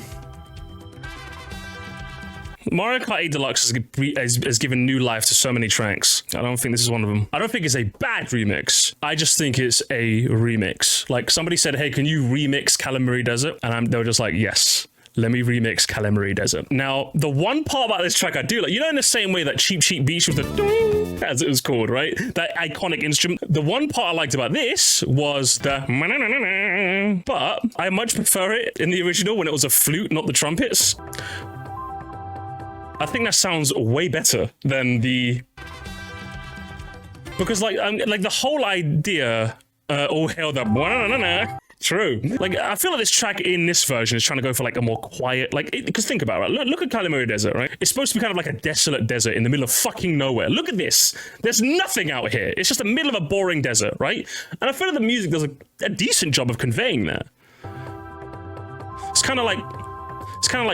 Mario Kart 8 Deluxe has given new life to so many tracks. I don't think this is one of them. I don't think it's a bad remix. I just think it's a remix. Like somebody said, hey, can you remix Kalimari Desert? And they were just like, yes. Let me remix Kalimari Desert. Now, the one part about this track I do like, you know, in the same way that Cheap Cheap Beach with the as it was called, right? That iconic instrument. The one part I liked about this was the but I much prefer it in the original when it was a flute, not the trumpets. I think that sounds way better than the because like the whole idea all hail the true. Like, I feel like this track in this version is trying to go for like a more quiet, like, because think about it, right? Look at Kalimari Desert, right? It's supposed to be kind of like a desolate desert in the middle of fucking nowhere. Look at this. There's nothing out here. It's just the middle of a boring desert, right? And I feel like the music does a decent job of conveying that. It's kind of like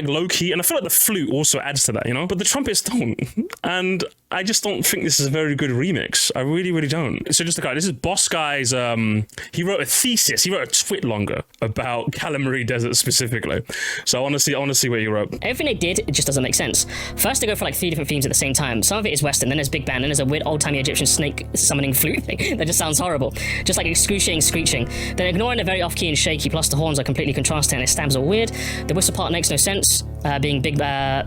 low key, and I feel like the flute also adds to that, you know? But the trumpets don't. And I just don't think this is a very good remix. I really, really don't. So just look at this is Boss Guy's, he wrote a thesis, he wrote a twit longer about Kalimari Desert specifically. So I want to see what he wrote. Everything they did, it just doesn't make sense. First, they go for like 3 different themes at the same time. Some of it is Western, then there's big band, then there's a weird old-timey Egyptian snake summoning flute thing that just sounds horrible. Just like excruciating screeching. Then ignoring the very off-key and shaky, plus the horns are completely contrasting and it stabs are weird. The whistle part makes no sense, being big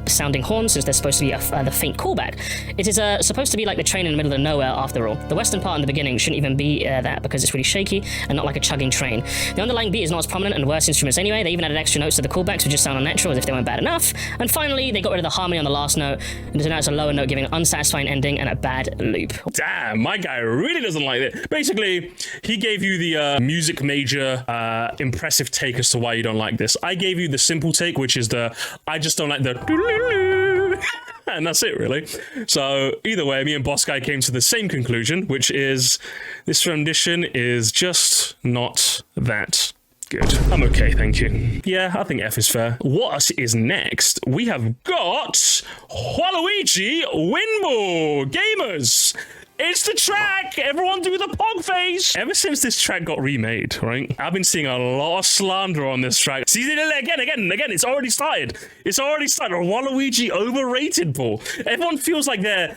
sounding horns since they're supposed to be the faint callback. It is supposed to be like the train in the middle of nowhere after all. The western part in the beginning shouldn't even be that because it's really shaky and not like a chugging train. The underlying beat is not as prominent and worse instruments anyway. They even added extra notes to the callbacks which just sound unnatural as if they weren't bad enough. And finally, they got rid of the harmony on the last note and so now it's a lower note giving an unsatisfying ending and a bad loop. Damn, my guy really doesn't like it. Basically, he gave you the music major impressive take as to why you don't like this. I gave you the simple take, which is the I just don't like the and that's it really. So either way, me and Boss Guy came to the same conclusion, which is this rendition is just not that good. I'm okay, thank you. Yeah, I think F is fair. What is next? We have got Waluigi Winball. Gamers, it's the track! Everyone do the pog face! Ever since this track got remade, right? I've been seeing a lot of slander on this track. See, again, it's already started. It's already started. Waluigi overrated, Paul. Everyone feels like they're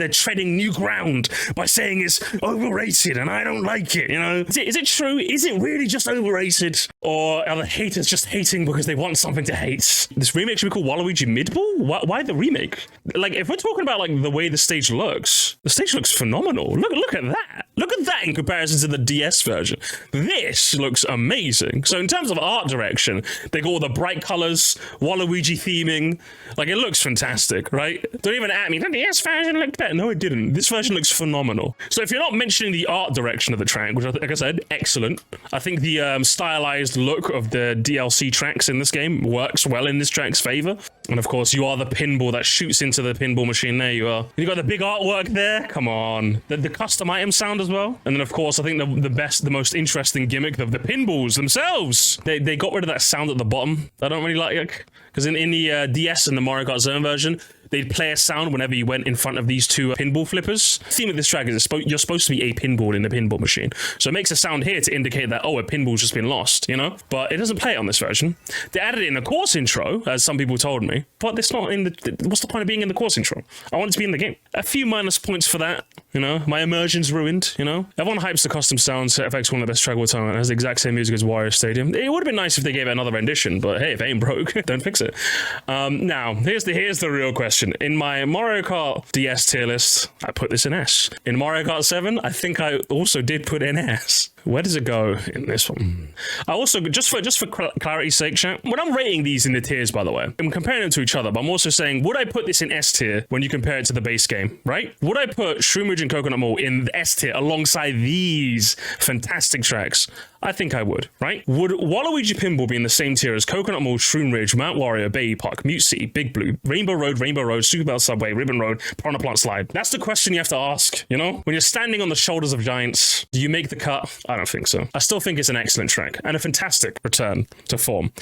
treading new ground by saying it's overrated and I don't like it, you know? Is it true? Is it really just overrated? Or are the haters just hating because they want something to hate? This remake should be called Waluigi Midball? Why the remake? Like, if we're talking about like the way the stage looks, the stage looks phenomenal. Look at that. Look at that in comparison to the DS version. This looks amazing. So in terms of art direction, they got all the bright colors, Waluigi theming. Like, it looks fantastic, right? Don't even at me. The DS version looked better. No, it didn't. This version looks phenomenal. So if you're not mentioning the art direction of the track, which, like I said, excellent. I think the stylized look of the DLC tracks in this game works well in this track's favor. And of course, you are the pinball that shoots into the pinball machine. There you are. You got the big artwork there. Come on. The custom item sound as well. And then, of course, I think the most interesting gimmick of the pinballs themselves. They got rid of that sound at the bottom. I don't really like, because in the DS and the Mario Kart Zone version, they'd play a sound whenever you went in front of these two pinball flippers. The theme of this track is you're supposed to be a pinball in the pinball machine. So it makes a sound here to indicate that, oh, a pinball's just been lost, you know? But it doesn't play it on this version. They added it in the course intro, as some people told me, but it's not in the... What's the point of being in the course intro? I want it to be in the game. A few minus points for that. You know, my immersion's ruined, you know? Everyone hypes the custom sound set effects, one of the best track of all time. It has the exact same music as Wario Stadium. It would have been nice if they gave it another rendition, but hey, if it ain't broke, don't fix it. Now, here's the real question. In my Mario Kart DS tier list, I put this in S. In Mario Kart 7, I think I also did put in S. Where does it go in this one? I also, just for clarity's sake, chat, when I'm rating these in the tiers, by the way, I'm comparing them to each other, but I'm also saying, would I put this in S tier when you compare it to the base game, right? Would I put Shroom Ridge and Coconut Mall in the S tier alongside these fantastic tracks? I think I would, right? Would Waluigi Pinball be in the same tier as Coconut Mall, Shroom Ridge, Mount Wario, Bay Park, Mute City, Big Blue, Rainbow Road, Super Bell Subway, Ribbon Road, Piranha Plant Slide? That's the question you have to ask, you know? When you're standing on the shoulders of giants, do you make the cut? I don't think so. I still think it's an excellent track and a fantastic return to form.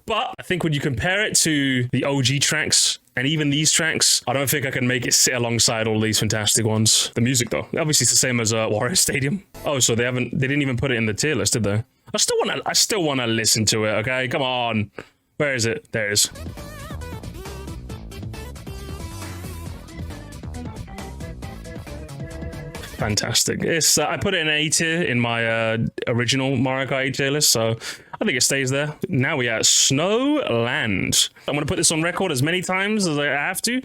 But I think when you compare it to the OG tracks, and even these tracks, I don't think I can make it sit alongside all these fantastic ones. The music, though, obviously it's the same as Wario Stadium. Oh, so they didn't even put it in the tier list, did they? I still wanna listen to it. Okay, come on. Where is it? There it is. Fantastic. It's I put it in A tier in my original Mario Kart 8 tier list, so I think it stays there. Now we are at Snow Land. I'm going to put this on record as many times as I have to.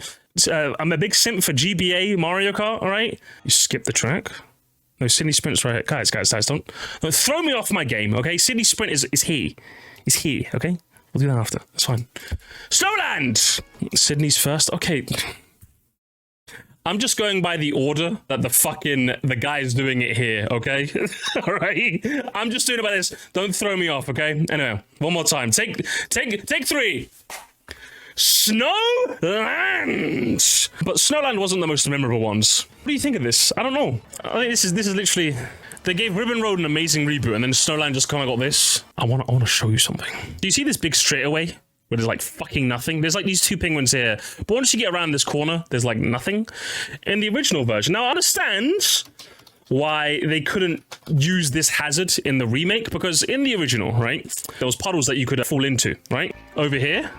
I'm a big simp for GBA Mario Kart, all right? You skip the track. No, Sydney Sprint's right here. Guys, don't throw me off my game, okay? Sydney Sprint is here. It's here, okay? We'll do that after. That's fine. Snowland! Sydney's first. Okay. I'm just going by the order that the guy's doing it here, okay? All right? I'm just doing it by this. Don't throw me off, okay? Anyway, one more time. Take 3. Snowland! But Snowland wasn't the most memorable ones. What do you think of this? I don't know. I think this is literally... They gave Ribbon Road an amazing reboot, and then Snowland just kind of got this. I want to show you something. Do you see this big straightaway? Where there's like fucking nothing. There's like these 2 penguins here. But once you get around this corner, there's like nothing. In the original version. Now I understand why they couldn't use this hazard in the remake, because in the original, right, there was puddles that you could fall into, right? Over here.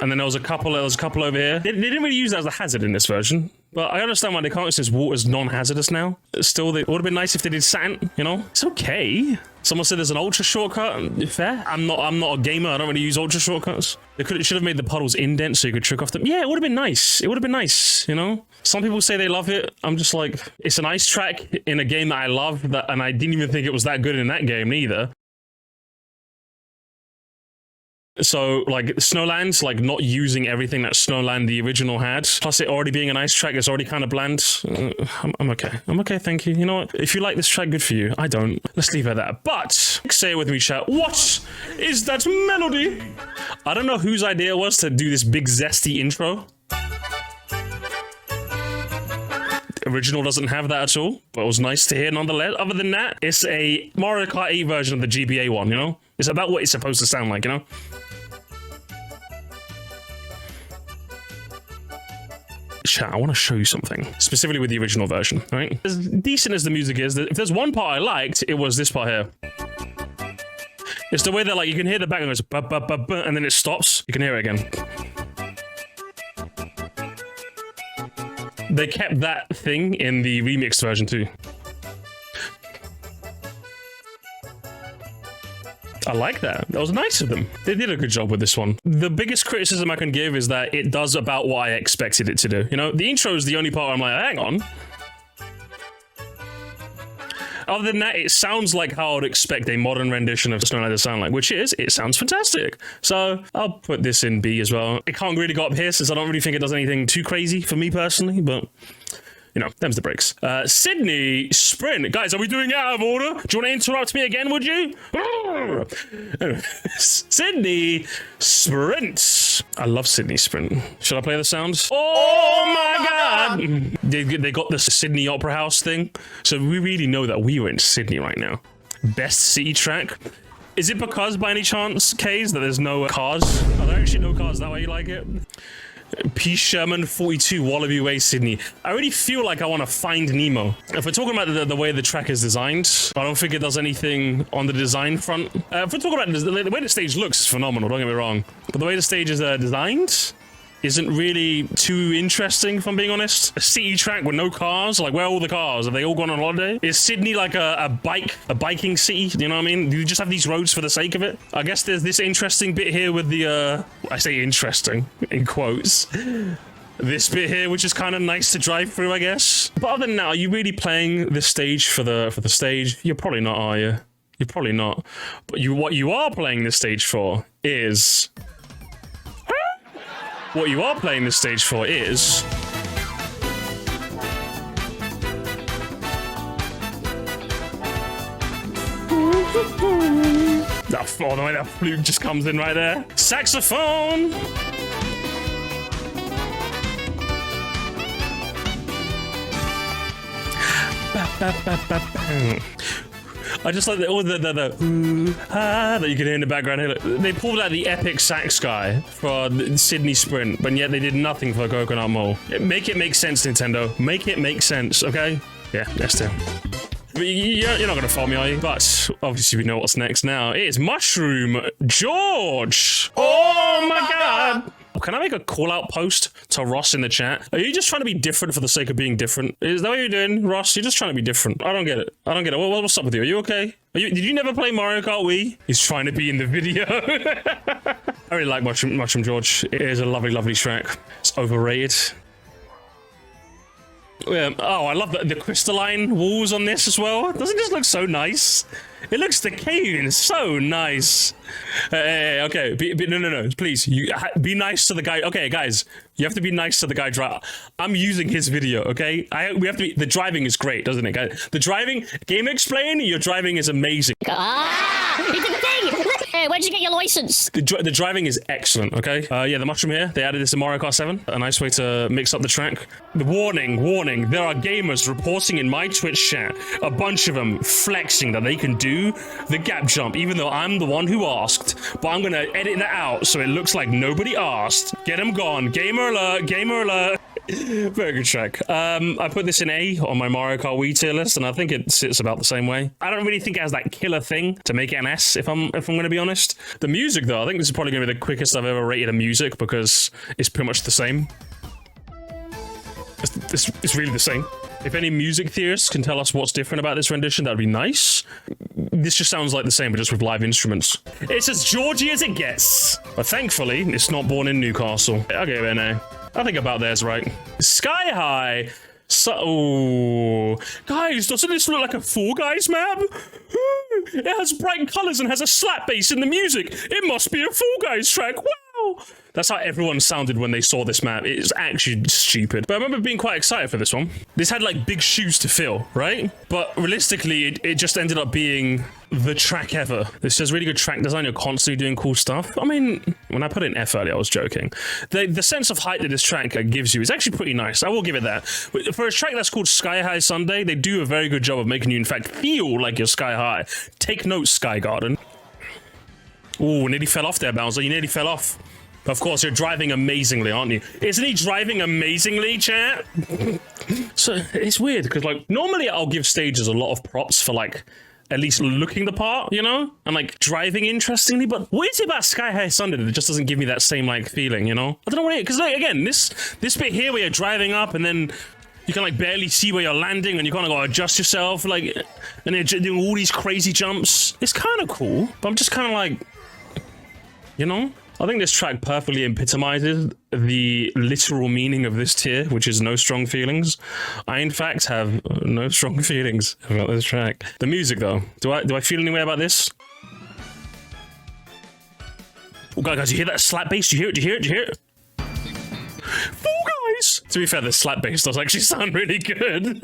And then there was a couple over here. They didn't really use that as a hazard in this version. But I understand why they can't, since water's non-hazardous now. Still, it would have been nice if they did sand, you know? It's okay. Someone said there's an ultra shortcut. Fair. I'm not a gamer. I don't really use ultra shortcuts. Should have made the puddles indent so you could trick off them. Yeah, it would have been nice. It would have been nice, you know? Some people say they love it. I'm just like, it's an ice track in a game that I love, and I didn't even think it was that good in that game neither. So, like, Snowland's, like, not using everything that Snowland the original had, plus it already being an ice track, it's already kind of bland. I'm okay. I'm okay, thank you. You know what? If you like this track, good for you. I don't. Let's leave it at that. But, say it with me, chat. What is that melody? I don't know whose idea it was to do this big zesty intro. The original doesn't have that at all, but it was nice to hear nonetheless. Other than that, it's a Mario Kart 8 version of the GBA one, you know? It's about what it's supposed to sound like, you know? Chat, I want to show you something, specifically with the original version, right? As decent as the music is, if there's one part I liked, it was this part here. It's the way that, like, you can hear the background goes, ba, ba, ba, ba, and then it stops. You can hear it again. They kept that thing in the remixed version too. I like that. That was nice of them. They did a good job with this one. The biggest criticism I can give is that it does about what I expected it to do. You know, the intro is the only part where I'm like, hang on. Other than that, it sounds like how I would expect a modern rendition of Snowland to sound like, which is, it sounds fantastic. So I'll put this in B as well. It can't really go up here since I don't really think it does anything too crazy for me personally, but... you know, them's the breaks. Sydney Sprint. Guys, are we doing it out of order? Do you want to interrupt me again, would you? Anyway, Sydney Sprint. I love Sydney Sprint. Should I play the sounds? Oh my god! They got the Sydney Opera House thing. So we really know that we were in Sydney right now. Best city track. Is it because, by any chance, Kays, that there's no cars? Are there actually no cars? Is that why you like it? P. Sherman 42 Wallaby Way, Sydney. I really feel like I want to find Nemo. If we're talking about the way the track is designed, I don't think it does anything on the design front. If we're talking about the way the stage looks, is phenomenal, don't get me wrong. But the way the stage is designed, isn't really too interesting, if I'm being honest. A city track with no cars, like where are all the cars? Have they all gone on holiday? Is Sydney like a biking city? You know what I mean? Do you just have these roads for the sake of it? I guess there's this interesting bit here with the, I say interesting, in quotes. This bit here, which is kind of nice to drive through, I guess. But other than that, are you really playing this stage for the stage? You're probably not, are you? You're probably not. But what you are playing this stage for is... What you are playing this stage for is... Oh, the way that flute just comes in right there. Saxophone! I just like the ooh, ah, that you can hear in the background here. Look, they pulled out the epic sax guy for the Sydney Sprint, but yet they did nothing for Coconut Mall. Make it make sense, Nintendo. Make it make sense, okay? Yeah, yes, too. But you're not going to follow me, are you? But obviously we know what's next now. It's Mushroom George! Oh my god! Can I make a call-out post to Ross in the chat? Are you just trying to be different for the sake of being different? Is that what you're doing, Ross? You're just trying to be different. I don't get it. I don't get it. What's up with you? Are you okay? Did you never play Mario Kart Wii? He's trying to be in the video. I really like Mushroom George. It is a lovely, lovely track. It's overrated. Oh, I love the crystalline walls on this as well. Doesn't it just look so nice? It looks decaying, so nice. Okay, no, please, be nice to the guy. Okay, guys, you have to be nice to the guy. I'm using his video, okay? We have to be. The driving is great, doesn't it, guys? The driving, game explain. Your driving is amazing. He did the thing. Hey, where'd you get your license? The driving is excellent, okay? Yeah, the mushroom here. They added this in Mario Kart 7. A nice way to mix up the track. The warning. There are gamers reporting in my Twitch chat. A bunch of them flexing that they can do the gap jump, even though I'm the one who asked. But I'm gonna edit that out so it looks like nobody asked. Get them gone. Gamer alert. Gamer alert. Very good track. I put this in A on my Mario Kart Wii tier list, and I think it sits about the same way. I don't really think it has that killer thing to make it an S, if I'm going to be honest. The music, though, I think this is probably going to be the quickest I've ever rated a music because it's pretty much the same. It's really the same. If any music theorists can tell us what's different about this rendition, that'd be nice. This just sounds like the same, but just with live instruments. It's as Georgy as it gets. But thankfully, it's not born in Newcastle. I'll give it an A. I think about there's right. Sky High. Oh, guys, doesn't this look like a Fall Guys map? It has bright colors and has a slap bass in the music. It must be a Fall Guys track. Wow. That's how everyone sounded when they saw this map. It's actually stupid. But I remember being quite excited for this one. This had like big shoes to fill, right? But realistically, it just ended up being the track ever. This has really good track design. You're constantly doing cool stuff. I mean, when I put in F earlier, I was joking. The sense of height that this track gives you is actually pretty nice. I will give it that. But for a track that's called High Sundae, they do a very good job of making you, in fact, feel like you're sky high. Take note, Sky Garden. Ooh, nearly fell off there, Bowser. You nearly fell off. Of course, you're driving amazingly, aren't you? Isn't he driving amazingly, chat? So, it's weird, because, like, normally I'll give stages a lot of props for, like, at least looking the part, you know? And, like, driving interestingly, but what is it about High Sundae that just doesn't give me that same, like, feeling, you know? I don't know what it is, because, like, again, this bit here where you're driving up and then you can, like, barely see where you're landing and you kind of got to adjust yourself, like, and you're doing all these crazy jumps. It's kind of cool, but I'm just kind of like, you know? I think this track perfectly epitomizes the literal meaning of this tier, which is no strong feelings. I, in fact, have no strong feelings about this track. The music, though. Do I feel any way about this? Oh, guys, you hear that slap bass? Do you hear it? Do you hear it? Do you hear it? Fall Guys! To be fair, the slap bass does actually sound really good.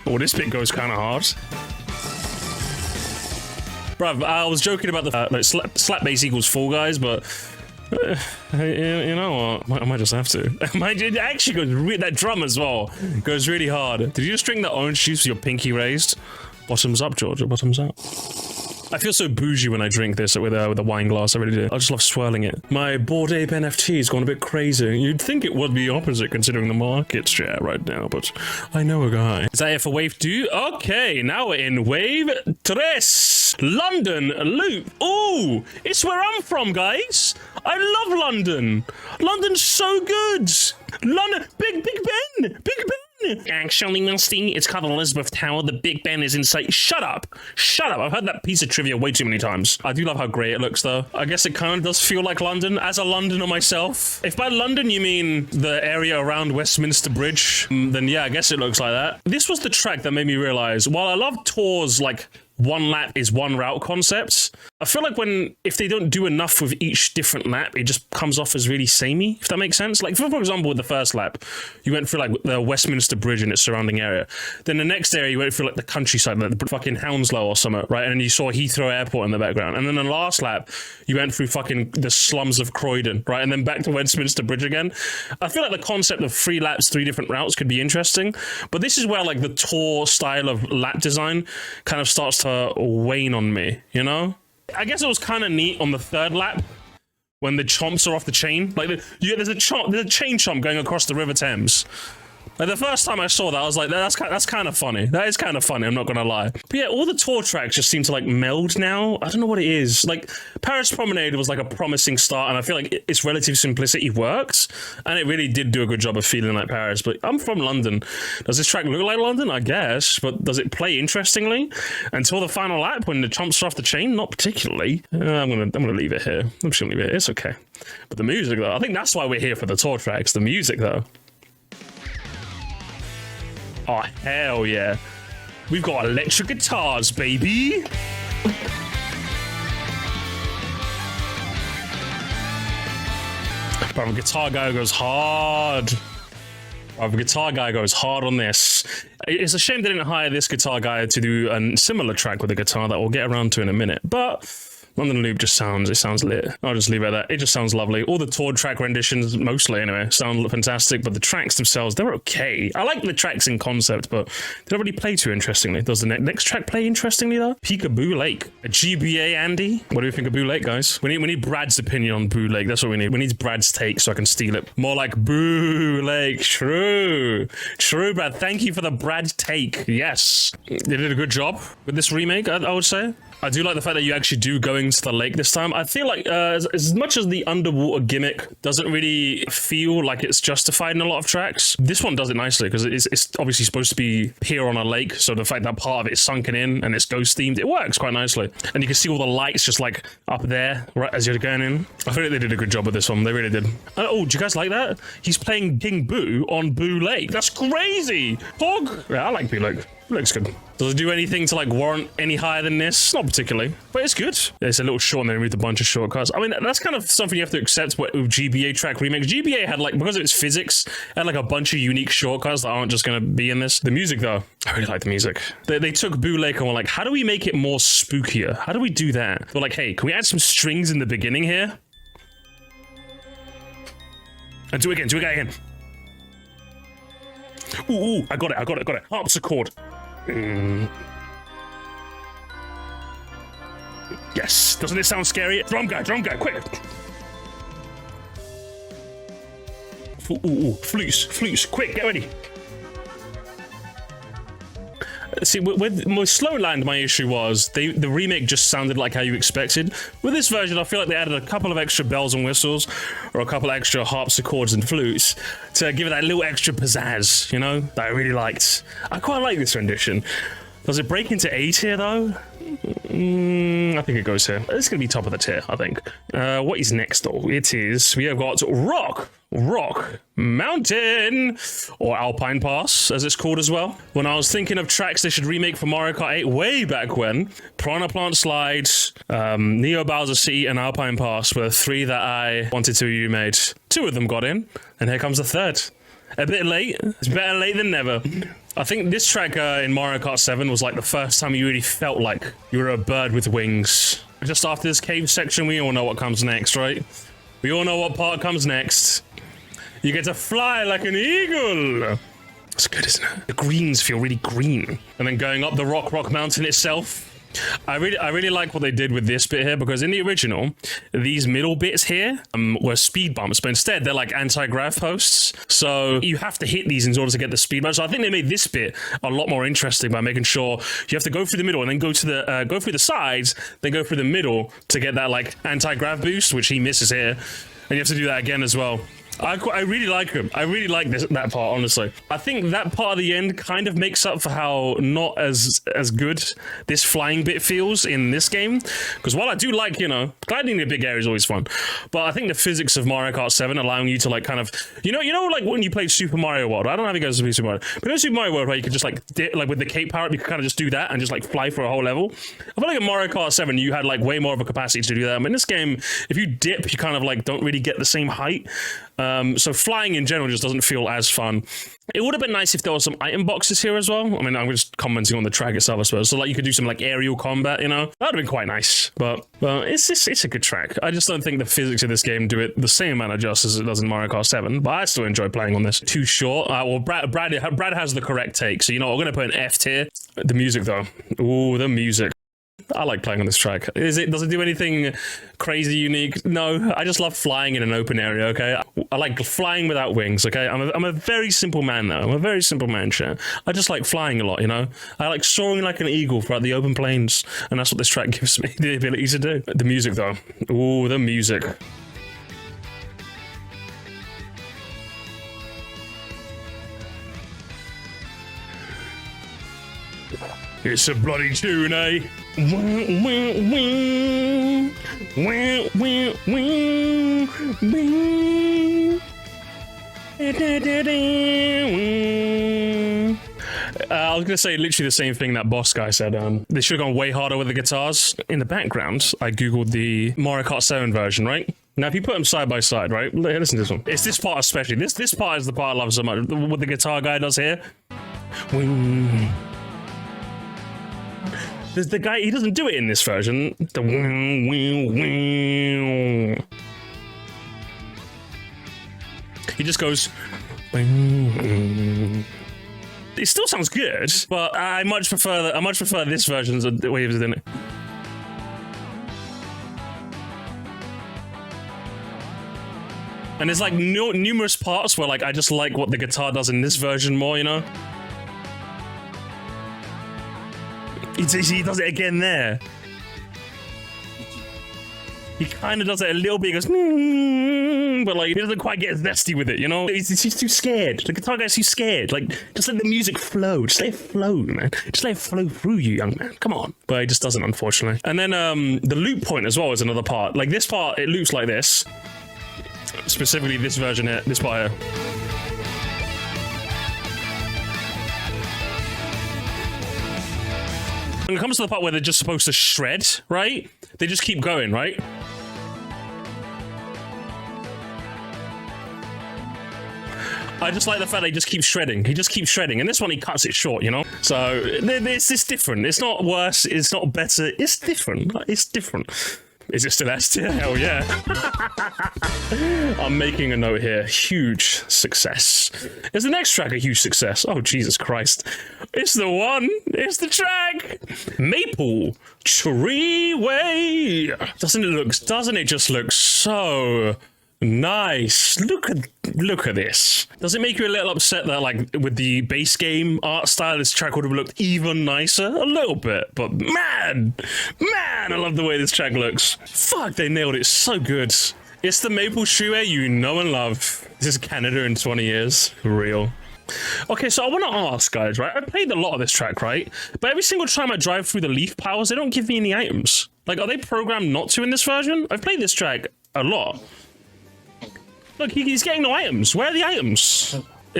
Oh, this bit goes kind of hard. Bruv, I was joking about the like slap bass equals Fall Guys, but you know what? I might just have to. It actually goes that drum as well goes really hard. Did you just drink the orange juice with your pinky raised? Bottoms up, Georgia. Bottoms up. I feel so bougie when I drink this with a wine glass. I really do. I just love swirling it. My Bored Ape NFT has gone a bit crazy. You'd think it would be opposite considering the market share right now, but I know a guy. Is that it for wave 2? Okay, now we're in wave 3. London Loop. Ooh, it's where I'm from, guys. I love London. London's so good. London, Big Ben. Actually, Musty, it's called Elizabeth Tower. The Big Ben is inside. Shut up. I've heard that piece of trivia way too many times. I do love how grey it looks, though. I guess it kind of does feel like London. As a Londoner myself, if by London you mean the area around Westminster Bridge, then yeah, I guess it looks like that. This was the track that made me realize, while I love tours like one lap is one route concepts, I feel like if they don't do enough with each different lap, it just comes off as really samey, if that makes sense. Like, for example, with the first lap, you went through like the Westminster Bridge and its surrounding area. Then the next area, you went through like the countryside, like the fucking Hounslow or something, right? And then you saw Heathrow Airport in the background. And then the last lap, you went through fucking the slums of Croydon, right? And then back to Westminster Bridge again. I feel like the concept of 3 laps, 3 different routes could be interesting. But this is where like the tour style of lap design kind of starts to wane on me, you know? I guess it was kind of neat on the 3rd lap when the chomps are off the chain. Like, there's a chain chomp going across the River Thames. Like, the first time I saw that, I was like, that's kind of funny. That is kind of funny, I'm not gonna lie. But yeah, all the tour tracks just seem to like meld now. I don't know what it is. Like, Paris Promenade was like a promising start, and I feel like its relative simplicity works, and it really did do a good job of feeling like Paris. But I'm from London. Does this track look like London? I guess. But does it play interestingly? Until the final lap when the chomps are off the chain? Not particularly. I'm gonna leave it here. I'm just gonna leave it. It's okay. But the music though, I think that's why we're here for the tour tracks. The music though. Oh, hell yeah. We've got electric guitars, baby. But the guitar guy goes hard. The guitar guy goes hard on this. It's a shame they didn't hire this guitar guy to do a similar track with a guitar that we'll get around to in a minute. But London Loop just sounds lit. I'll just leave it at that. It just sounds lovely. All the tour track renditions, mostly anyway, sound fantastic, but the tracks themselves, they're okay. I like the tracks in concept, but they don't really play too interestingly. Does the next track play interestingly, though? Peekaboo Lake. A GBA Andy? What do you think of Boo Lake, guys? We need Brad's opinion on Boo Lake. That's what we need. We need Brad's take so I can steal it. More like Boo Lake. True, Brad. Thank you for the Brad take. Yes. They did a good job with this remake, I would say. I do like the fact that you actually do going to the lake this time. I feel like as much as the underwater gimmick doesn't really feel like it's justified in a lot of tracks, this one does it nicely because it's obviously supposed to be here on a lake. So the fact that part of it is sunken in and it's ghost themed, it works quite nicely. And you can see all the lights just like up there right as you're going in. I feel like they did a good job with this one. They really did. Oh, do you guys like that? He's playing King Boo on Boo Lake. That's crazy. Hog. Yeah, I like Boo Lake. Looks good. Does it do anything to like warrant any higher than this? Not particularly, but it's good. It's a little short and they removed a bunch of shortcuts. I mean, that's kind of something you have to accept with GBA track remakes. GBA had like, because of its physics, had like a bunch of unique shortcuts that aren't just going to be in this. The music though, I really like the music. They took Boo Lake and were like, how do we make it more spookier? How do we do that? They're like, hey, can we add some strings in the beginning here? And do it again. Ooh, I got it. Harpsichord. Yes, doesn't it sound scary? Drum guy, quick! Ooh, flutes, quick, get ready! See, with Slow Land, my issue was the remake just sounded like how you expected. With this version, I feel like they added a couple of extra bells and whistles, or a couple extra harpsichords and flutes, to give it that little extra pizzazz, you know, that I really liked. I quite like this rendition. Does it break into A tier, though? I think it goes here. It's going to be top of the tier, I think. What is next, though? We have got Rock Mountain, or Alpine Pass, as it's called as well. When I was thinking of tracks they should remake for Mario Kart 8 way back when, Piranha Plant Slide, Neo Bowser City, and Alpine Pass were 3 that I wanted to be remade. 2 of them got in, and here comes the 3rd. A bit late. It's better late than never. I think this track in Mario Kart 7 was like the first time you really felt like you were a bird with wings. Just after this cave section, we all know what comes next, right? We all know what part comes next. You get to fly like an eagle. It's good, isn't it? The greens feel really green. And then going up the Rock Mountain itself, I really like what they did with this bit here, because in the original, these middle bits here were speed bumps, but instead they're like anti-grav posts. So you have to hit these in order to get the speed bump. So I think they made this bit a lot more interesting by making sure you have to go through the middle and then go to the go through the sides, then go through the middle to get that like anti-grav boost, which he misses here, and you have to do that again as well. I really like him. I really like that part, honestly. I think that part of the end kind of makes up for how not as good this flying bit feels in this game. Because while I do like, you know, gliding in a big area is always fun, but I think the physics of Mario Kart 7 allowing you to like kind of, you know, like when you played Super Mario World. I don't know how you guys play Super Mario, but in Super Mario World where you could just like with the cape power up, you could kind of just do that and just like fly for a whole level. I feel like in Mario Kart 7 you had like way more of a capacity to do that. But in this game, if you dip, you kind of like don't really get the same height. So flying in general just doesn't feel as fun. It would have been nice if there were some item boxes here as well. I mean, I'm just commenting on the track itself, I suppose. So like you could do some like aerial combat, you know? That would have been quite nice. But it's a good track. I just don't think the physics of this game do it the same amount of justice as it does in Mario Kart 7. But I still enjoy playing on this. Too short. Well, Brad has the correct take. So you know what? We're going to put an F tier. The music though. Ooh, the music. I like playing on this track. Does it do anything crazy unique? No, I just love flying in an open area, okay? I like flying without wings, okay? I'm a very simple man though. I'm a very simple man, chat. I just like flying a lot, you know? I like soaring like an eagle throughout the open plains, and that's what this track gives me the ability to do. The music though. Ooh, the music. It's a bloody tune, eh? I was gonna say literally the same thing that boss guy said. They should have gone way harder with the guitars. In the background, I googled the Mario Kart 7 version, right? Now, if you put them side by side, right? Listen to this one. It's this part especially. This part is the part I love so much. What the guitar guy does here. There's the guy, he doesn't do it in this version. The he just goes. It still sounds good, but I much prefer this version to the way he was doing it. And there's like numerous parts where like I just like what the guitar does in this version more, you know? He does it again there. He kind of does it a little bit, he goes, but like, he doesn't quite get as nasty with it, you know? He's too scared. The guitar guy's too scared. Like, just let the music flow. Just let it flow, man. Just let it flow through you, young man. Come on. But he just doesn't, unfortunately. And then the loop point as well is another part. Like, this part, it loops like this. Specifically this version here, this part here. When it comes to the part where they're just supposed to shred, right? They just keep going, right? I just like the fact that he just keeps shredding. He just keeps shredding. And this one, he cuts it short, you know? So, it's different. It's not worse. It's not better. It's different. It's different. Is it still S tier? Hell yeah. I'm making a note here. Huge success. Is the next track a huge success? Oh, Jesus Christ. It's the one. It's the track. Maple Treeway. Doesn't it just look so nice? Look at this. Does it make you a little upset that like with the base game art style this track would have looked even nicer? A little bit, but man, I love the way this track looks. Fuck, they nailed it so good. It's the Maple Treeway you know and love. This is Canada in 20 years. Real. Okay, so I want to ask, guys, right? I played a lot of this track, right? But every single time I drive through the leaf piles, they don't give me any items. Like, are they programmed not to in this version? I've played this track a lot. Look, he's getting no items. Where are the items?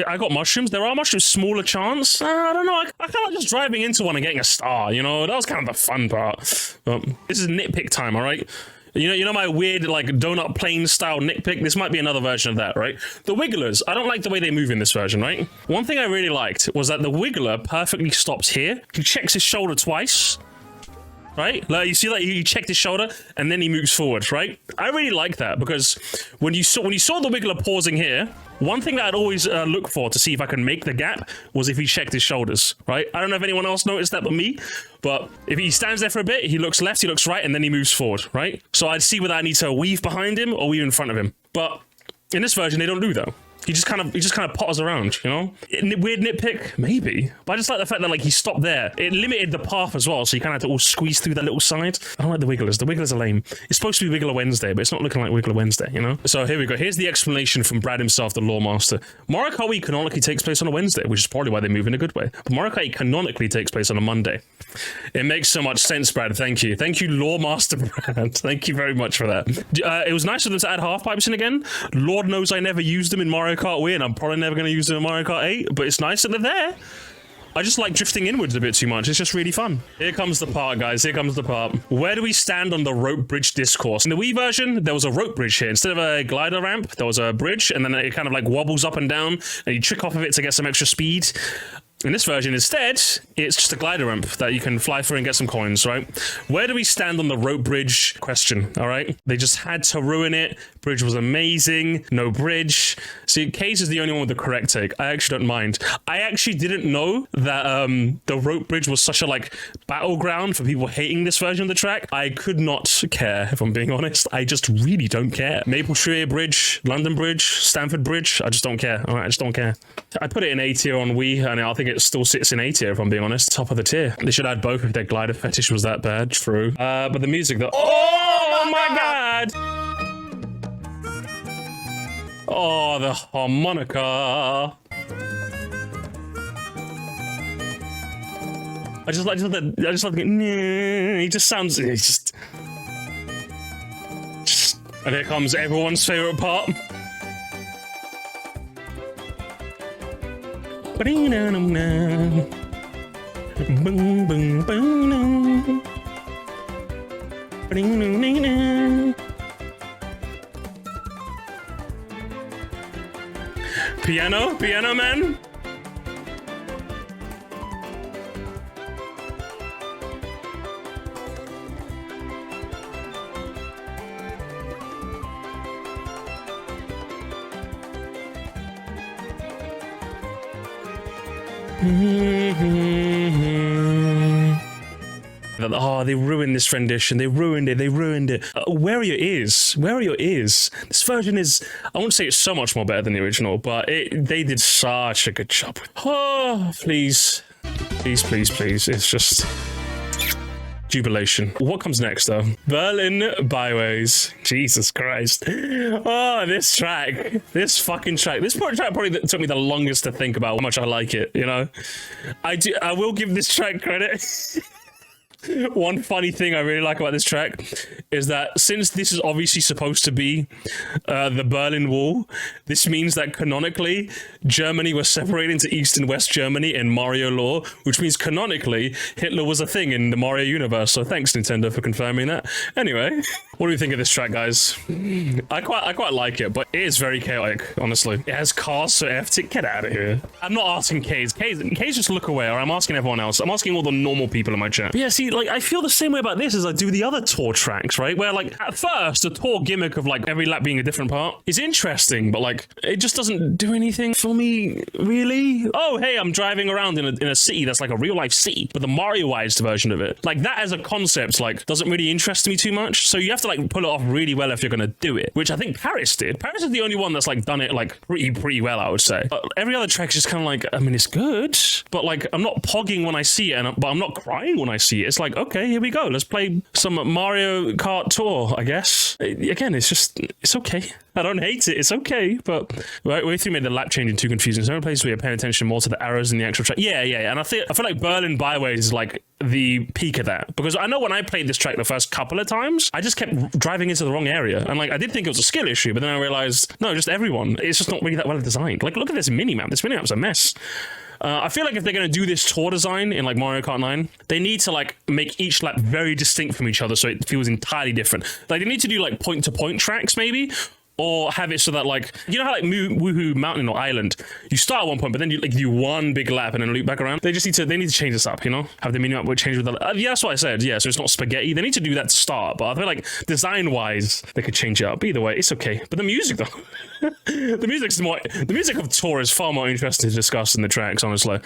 I got mushrooms. There are mushrooms. Smaller chance. I don't know. I kind of like just driving into one and getting a star, you know? That was kind of the fun part. This is nitpick time, all right? You know my weird, like, donut plane style nitpick? This might be another version of that, right? The Wigglers. I don't like the way they move in this version, right? One thing I really liked was that the Wiggler perfectly stops here. He checks his shoulder twice. right? Like you see, like he checked his shoulder and then he moves forward, right? I really like that because when you saw the Wiggler pausing here, one thing that I'd always look for to see if I can make the gap was if he checked his shoulders, right? I don't know if anyone else noticed that but me, but if he stands there for a bit, he looks left, he looks right, and then he moves forward, right? So I'd see whether I need to weave behind him or weave in front of him. But in this version, they don't do that. He just kind of potters around, you know? Weird nitpick? Maybe. But I just like the fact that, like, he stopped there. It limited the path as well, so you kind of had to all squeeze through that little side. I don't like the Wigglers. The Wigglers are lame. It's supposed to be Wiggler Wednesday, but it's not looking like Wiggler Wednesday, you know? So here we go. Here's the explanation from Brad himself, the lore master. Mario Kart Wii canonically takes place on a Wednesday, which is probably why they move in a good way. But Mario Kart canonically takes place on a Monday. It makes so much sense, Brad. Thank you. Thank you, lore master Brad. Thank you very much for that. It was nice of them to add half pipes in again. Lord knows I never used them in Mario Kart Wii, and I'm probably never going to use them in Mario Kart 8, but it's nice that they're there. I just like drifting inwards a bit too much. It's just really fun. Here comes the part, guys. Here comes the part. Where do we stand on the rope bridge discourse? In the Wii version, there was a rope bridge here. Instead of a glider ramp, there was a bridge, and then it kind of like wobbles up and down, and you trick off of it to get some extra speed. In this version, instead, it's just a glider ramp that you can fly through and get some coins, right? Where do we stand on the rope bridge question, all right? They just had to ruin it. Bridge was amazing. No bridge. See, Case is the only one with the correct take. I actually don't mind. I actually didn't know that the rope bridge was such a, like, battleground for people hating this version of the track. I could not care, if I'm being honest. I just really don't care. Maple Treeway Bridge, London Bridge, Stamford Bridge, I just don't care. All right, I just don't care. I put it in A tier on Wii, and I think it still sits in A tier, if I'm being honest. Top of the tier. They should add both if their glider fetish was that bad. True. But the music, though. Oh my god! Oh, the harmonica. I just like it. He just sounds. And here comes everyone's favorite part. Piano man. Oh, they ruined this rendition. They ruined it. Where are your ears? This version is, I won't say it's so much more better than the original, but they did such a good job. Oh, please. It's just jubilation. What comes next, though? Berlin Byways. Jesus Christ. Oh, this fucking track. This track probably took me the longest to think about how much I like it, you know? I will give this track credit. One funny thing I really like about this track is that since this is obviously supposed to be the Berlin Wall, this means that canonically Germany was separated into East and West Germany in Mario lore, which means canonically Hitler was a thing in the Mario universe. So thanks, Nintendo, for confirming that. Anyway, what do you think of this track, guys? I quite like it, but it is very chaotic, honestly. It has cars, so F-tick, get out of here. I'm not asking K's just look away, or I'm asking everyone else. I'm asking all the normal people in my chat. But yeah, see, like, I feel the same way about this as I do the other tour tracks, right? Where, like, at first, the tour gimmick of, like, every lap being a different part is interesting, but, like, it just doesn't do anything for me, really. Oh, hey, I'm driving around in a city that's, like, a real-life city, but the Mario-ized version of it. Like, that as a concept, like, doesn't really interest me too much, so you have to, like, pull it off really well if you're gonna do it, which I think Paris did. Paris is the only one that's, like, done it, like, pretty well, I would say. But every other track is just kind of like, I mean, it's good, but, like, I'm not pogging when I see it, but I'm not crying when I see it. It's like, okay, here we go. Let's play some Mario Kart Tour, I guess. Again, it's okay. I don't hate it. It's okay, but way through made the lap changing too confusing. So, in place where you're paying attention more to the arrows in the actual track. Yeah. And I feel like Berlin Byways is like the peak of that, because I know when I played this track the first couple of times, I just kept driving into the wrong area, and like I did think it was a skill issue, but then I realized no, just everyone. It's just not really that well designed. Like, look at this minimap. This minimap's a mess. I feel like if they're going to do this tour design in like Mario Kart 9, they need to like make each lap very distinct from each other so it feels entirely different. Like they need to do like point-to-point tracks maybe, or have it so that like, you know how like Woohoo Mountain or Island, you start at one point, but then you like do one big lap and then loop back around. They need to change this up, you know? Have the menu up change with the yeah, that's what I said. Yeah, so it's not spaghetti. They need to do that to start, but I feel like design wise they could change it up. Either way, it's okay. But the music though, the music of Tour is far more interesting to discuss than the tracks, honestly.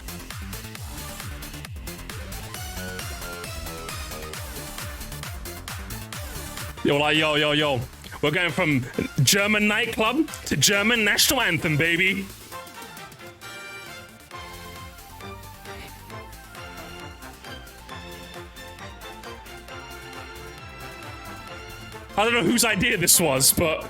Yo, like, yo. We're going from German nightclub to German national anthem, baby. I don't know whose idea this was, but...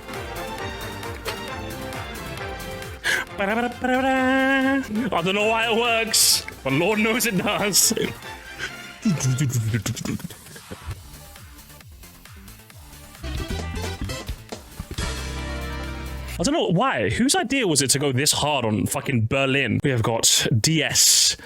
I don't know why it works, but Lord knows it does. I don't know why. Whose idea was it to go this hard on fucking Berlin? We have got DS,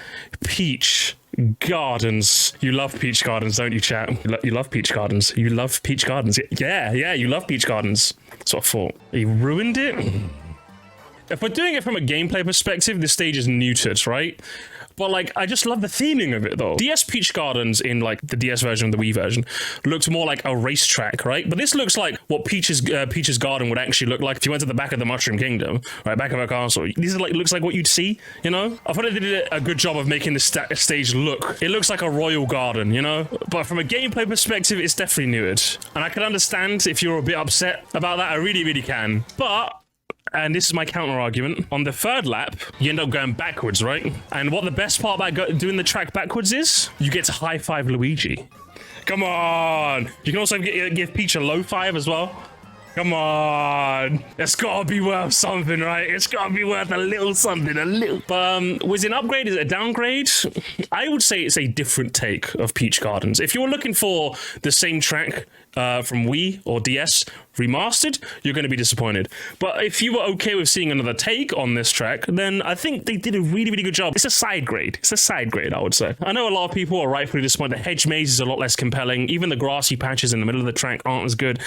Peach Gardens. You love Peach Gardens, don't you, chat? You love Peach Gardens. You love Peach Gardens. Yeah, you love Peach Gardens. That's what I thought. You ruined it? If we're doing it from a gameplay perspective, this stage is neutered, right? But like, I just love the theming of it though. DS Peach Gardens in like the DS version and the Wii version looked more like a racetrack, right? But this looks like what Peach's Garden would actually look like if you went to the back of the Mushroom Kingdom, right? Back of a castle. This is like, looks like what you'd see, you know? I thought they did a good job of making the stage look. It looks like a royal garden, you know? But from a gameplay perspective, it's definitely neutered. And I can understand if you're a bit upset about that. I really, really can. But... and this is my counter argument. On the third lap, you end up going backwards, right? And what the best part about doing the track backwards is, you get to high five Luigi. Come on! You can also give Peach a low five as well. Come on! It's gotta be worth something, right? It's gotta be worth a little something, a little. But was it an upgrade? Is it a downgrade? I would say it's a different take of Peach Gardens. If you're looking for the same track from Wii or DS remastered, you're going to be disappointed. But if you were okay with seeing another take on this track, then I think they did a really, really good job. It's a side grade. It's a side grade, I would say. I know a lot of people are rightfully disappointed. The hedge maze is a lot less compelling. Even the grassy patches in the middle of the track aren't as good.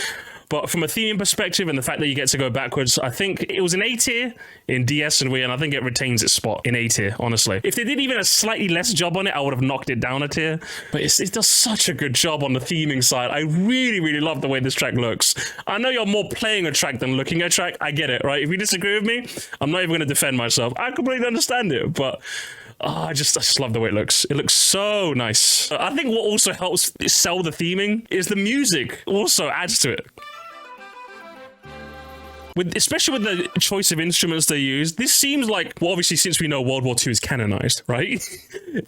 But from a theming perspective and the fact that you get to go backwards, I think it was an A tier in DS and Wii, and I think it retains its spot in A tier, honestly. If they did even a slightly less job on it, I would have knocked it down a tier. But it does such a good job on the theming side. I really, really love the way this track looks. I know you're more playing a track than looking at a track. I get it, right? If you disagree with me, I'm not even going to defend myself. I completely understand it, but... I just love the way it looks. It looks so nice. I think what also helps sell the theming is the music also adds to it. Especially with the choice of instruments they use, this seems like, well, obviously since we know World War II is canonized, right?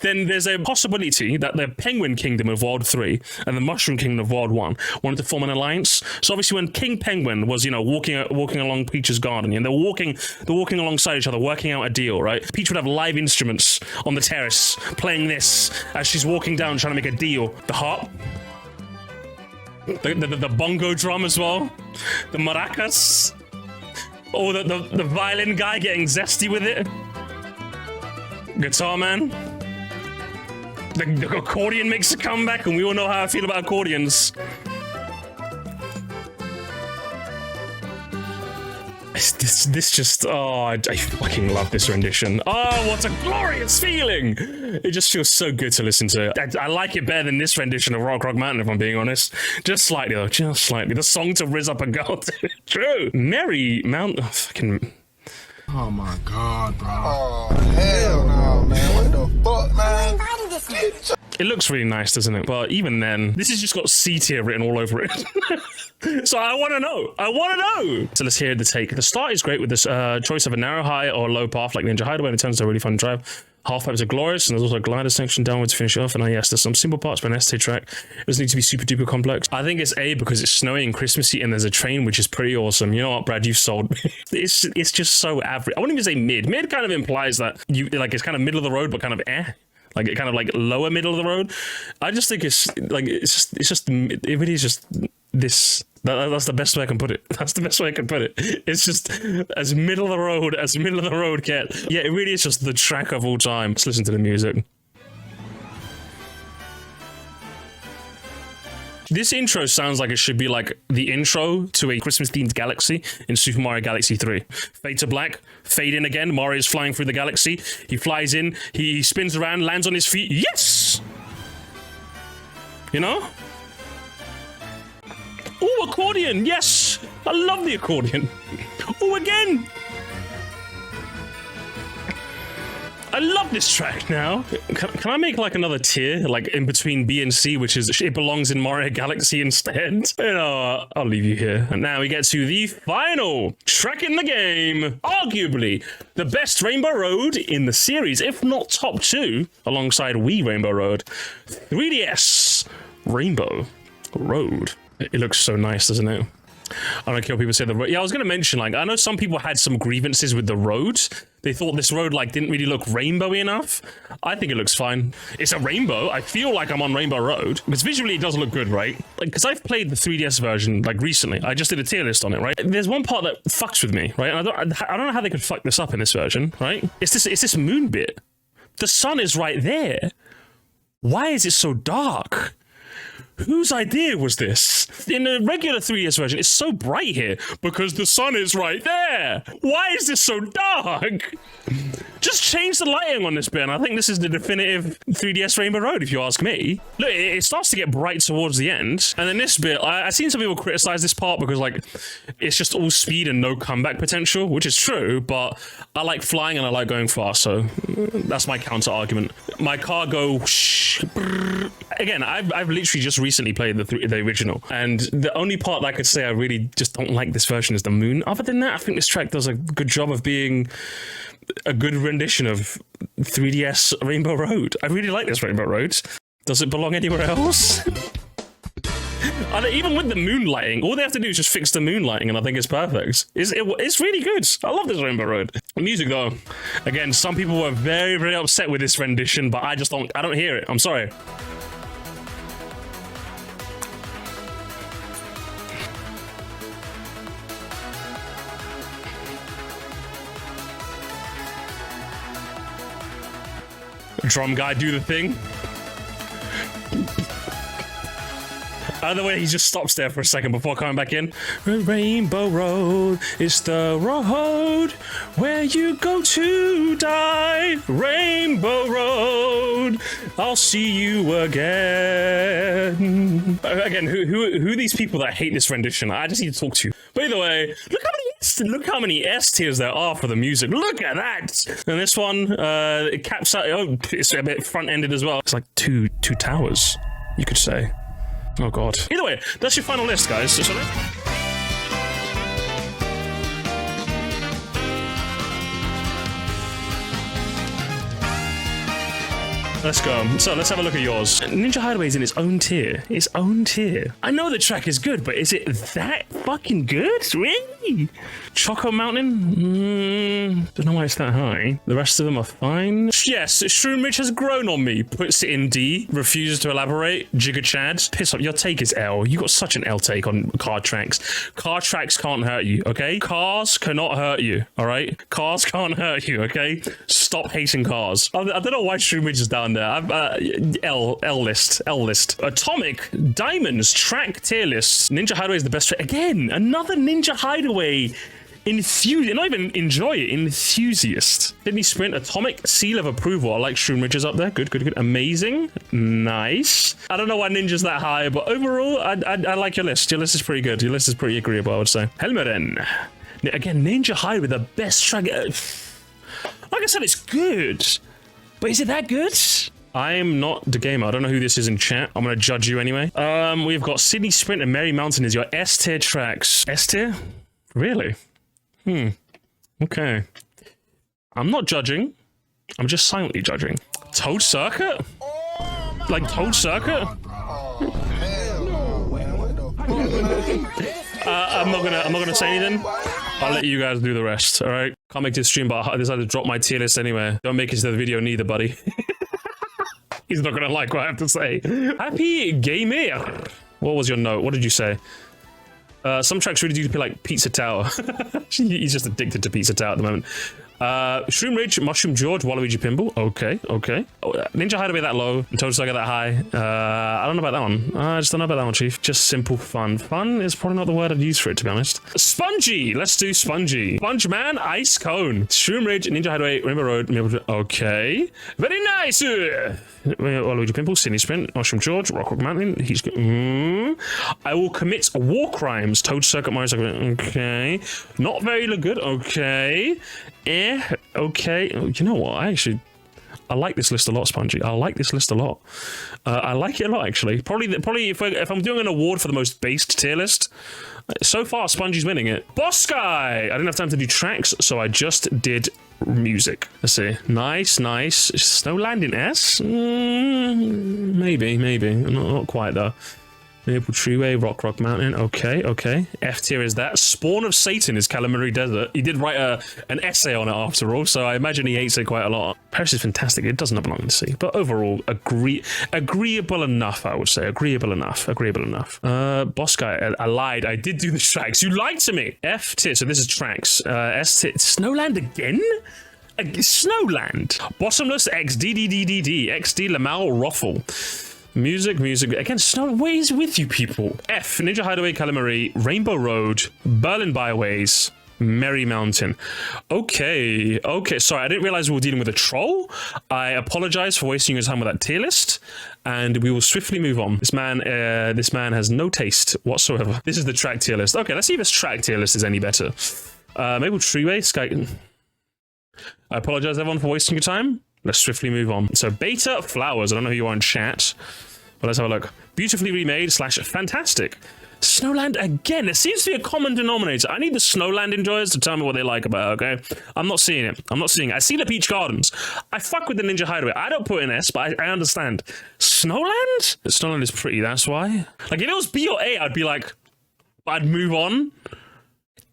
Then there's a possibility that the Penguin Kingdom of World 3 and the Mushroom Kingdom of World 1 wanted to form an alliance. So obviously when King Penguin was, you know, walking along Peach's garden, and they're walking alongside each other, working out a deal, right? Peach would have live instruments on the terrace playing this as she's walking down trying to make a deal. The harp, the bongo drum as well, the maracas. Or the violin guy getting zesty with it. Guitar man. The accordion makes a comeback, and we all know how I feel about accordions. This just, oh, I fucking love this rendition. Oh, what a glorious feeling! It just feels so good to listen to. I like it better than this rendition of Rock Mountain, if I'm being honest. Just slightly, though, just slightly. The song to Riz Up a Girl, true. Merry Mountain, oh, fucking... Oh my god, bro. Oh, hell no, man. What the fuck, man? It looks really nice, doesn't it? But even then, this has just got C tier written all over it. So I want to know. So let's hear the take. The start is great with this choice of a narrow high or low path like Ninja Hideaway, and it turns out a really fun drive. Half pipes are glorious, and there's also a glider section downwards to finish off. And yes, there's some simple parts for an ST track. It doesn't need to be super duper complex. I think it's A because it's snowy and Christmassy, and there's a train, which is pretty awesome. You know what, Brad? You've sold me. It's just so average. I wouldn't even say mid. Mid kind of implies that you like it's kind of middle of the road, but kind of like it kind of like lower middle of the road. I just think it really is just this. That's the best way I can put it. That's the best way I can put it. It's just as middle of the road as middle of the road get. Yeah, it really is just the track of all time. Let's listen to the music. This intro sounds like it should be like the intro to a Christmas-themed galaxy in Super Mario Galaxy 3. Fade to black, fade in again. Mario's flying through the galaxy. He flies in, he spins around, lands on his feet. Yes! You know? Oh, accordion! Yes! I love the accordion. Oh, again! I love this track now. Can I make like another tier, like in between B and C, which is it belongs in Mario Galaxy instead? You know, I'll leave you here. And now we get to the final track in the game. Arguably the best Rainbow Road in the series, if not top 2, alongside Wii Rainbow Road. 3DS Rainbow Road. It looks so nice, doesn't it? I don't care what people say. Yeah, I was going to mention, like, I know some people had some grievances with the road. They thought this road, like, didn't really look rainbowy enough. I think it looks fine. It's a rainbow. I feel like I'm on Rainbow Road. Because visually it does look good, right? Like, because I've played the 3DS version, like, recently. I just did a tier list on it, right? There's one part that fucks with me, right? And I don't know how they could fuck this up in this version, right? It's this moon bit. The sun is right there. Why is it so dark? Whose idea was this? In the regular 3DS version, it's so bright here because the sun is right there. Why is this so dark? Just change the lighting on this bit, and I think this is the definitive 3DS Rainbow Road, if you ask me. Look, it starts to get bright towards the end, and then this bit, I've seen some people criticize this part because, like, it's just all speed and no comeback potential, which is true, but I like flying and I like going fast, so that's my counter argument. My car go again. I've literally just recently played the original, and the only part that I could say I really just don't like this version is the moon. Other than that, I think this track does a good job of being a good rendition of 3DS Rainbow Road. I really like this Rainbow Road. Does it belong anywhere else? Even with the moonlighting, all they have to do is just fix the moonlighting, and I think it's perfect. It's really good. I love this Rainbow Road. The music, though, again, some people were very, very upset with this rendition, but I don't hear it. I'm sorry. Drum guy, do the thing. The way he just stops there for a second before coming back in. Rainbow Road is the road where you go to die. Rainbow Road, I'll see you again. Again, who are these people that hate this rendition? I just need to talk to you. But either way, look how many S tiers there are for the music. Look at that. And this one, it caps out. Oh, it's a bit front-ended as well. It's like two towers, you could say. Oh god. Either way, that's your final list, guys. Let's go. So let's have a look at yours. Ninja Hideaway is in its own tier. Its own tier. I know the track is good, but is it that fucking good? Really? Choco Mountain? Don't know why it's that high. The rest of them are fine. Yes, Shroom Ridge has grown on me. Puts it in D. Refuses to elaborate. Jigga Chad. Piss off. Your take is L. You got such an L take on car tracks. Car tracks can't hurt you, okay? Cars cannot hurt you, all right? Cars can't hurt you, okay? Stop hating cars. I don't know why Shroom Ridge is down there. L list. Atomic Diamonds track tier list. Ninja Hideaway is the best track. Again, another Ninja Hideaway enthusiast. Not even enjoy it. Enthusiast. Sydney Sprint. Atomic seal of approval. I like Shroom Ridge is up there. Good. Amazing. Nice. I don't know why Ninja's that high, but overall, I like your list. Your list is pretty good. Your list is pretty agreeable, I would say. Helmeren. Again, Ninja Hideaway, the best track. Like I said, it's good. But is it that good? I am not the gamer. I don't know who this is in chat. I'm going to judge you anyway. We've got Sydney Sprint and Merry Mountain is your S tier tracks. S tier? Really? Okay. I'm not judging. I'm just silently judging. Toad Circuit? Like Toad Circuit? I'm not gonna say anything. I'll let you guys do the rest, all right? Can't make this stream, but I decided to drop my tier list anyway. Don't make it to the video neither, buddy. He's not gonna like what I have to say. Happy Gamer. What was your note? What did you say? Some tracks really do feel like Pizza Tower. He's just addicted to Pizza Tower at the moment. Shroom Ridge, Mushroom George, Waluigi Pinball. Okay. Oh, Ninja Hideaway that low, and Toad Saga that high. I don't know about that one. I just don't know about that one, Chief. Just simple fun. Fun is probably not the word I'd use for it, to be honest. Spongy. Let's do Spongy. Sponge Man, Ice Cone. Shroom Ridge, Ninja Hideaway, Rainbow Road. Okay. Very nice. Waluigi Pinball, Sydney Sprint, Mushroom George, Rock Mountain. He's good. I will commit war crimes. Toad Circuit, Mario Circuit. Okay. Not very good. Okay. Okay. You know what? I like this list a lot, Spongy. I like this list a lot. I like it a lot, actually. Probably if I'm doing an award for the most based tier list, so far, Spongy's winning it. Boss Guy! I didn't have time to do tracks, so I just did music. Let's see. Nice. Snow Land in S? Maybe. Not quite, though. Maple Treeway, Rock Mountain. Okay. F tier is that. Spawn of Satan is Kalimari Desert. He did write an essay on it after all, so I imagine he hates it quite a lot. Paris is fantastic. It doesn't belong in C, but overall, agreeable enough, I would say. Agreeable enough. Boss Guy, I lied. I did do the tracks. You lied to me. F tier, so this is tracks. S tier, Snowland again? Snowland. Bottomless X, DDDDD, XD, Lamal, Ruffle. Music. Again, Snow, what is with you people? F, Ninja Hideaway, Kalimari, Rainbow Road, Berlin Byways, Merry Mountain. Okay. Sorry, I didn't realize we were dealing with a troll. I apologize for wasting your time with that tier list, and we will swiftly move on. This man has no taste whatsoever. This is the track tier list. Okay, let's see if this track tier list is any better. Maple Treeway, Sky. I apologize, everyone, for wasting your time. Let's swiftly move on. So, Beta Flowers. I don't know who you are in chat, but let's have a look. Beautifully remade / fantastic. Snowland again. It seems to be a common denominator. I need the Snowland enjoyers to tell me what they like about it, okay? I'm not seeing it. I see the Peach Gardens. I fuck with the Ninja Hideaway. I don't put in S, but I understand. Snowland? Snowland is pretty, that's why. Like, if it was B or A, I'd be like, I'd move on.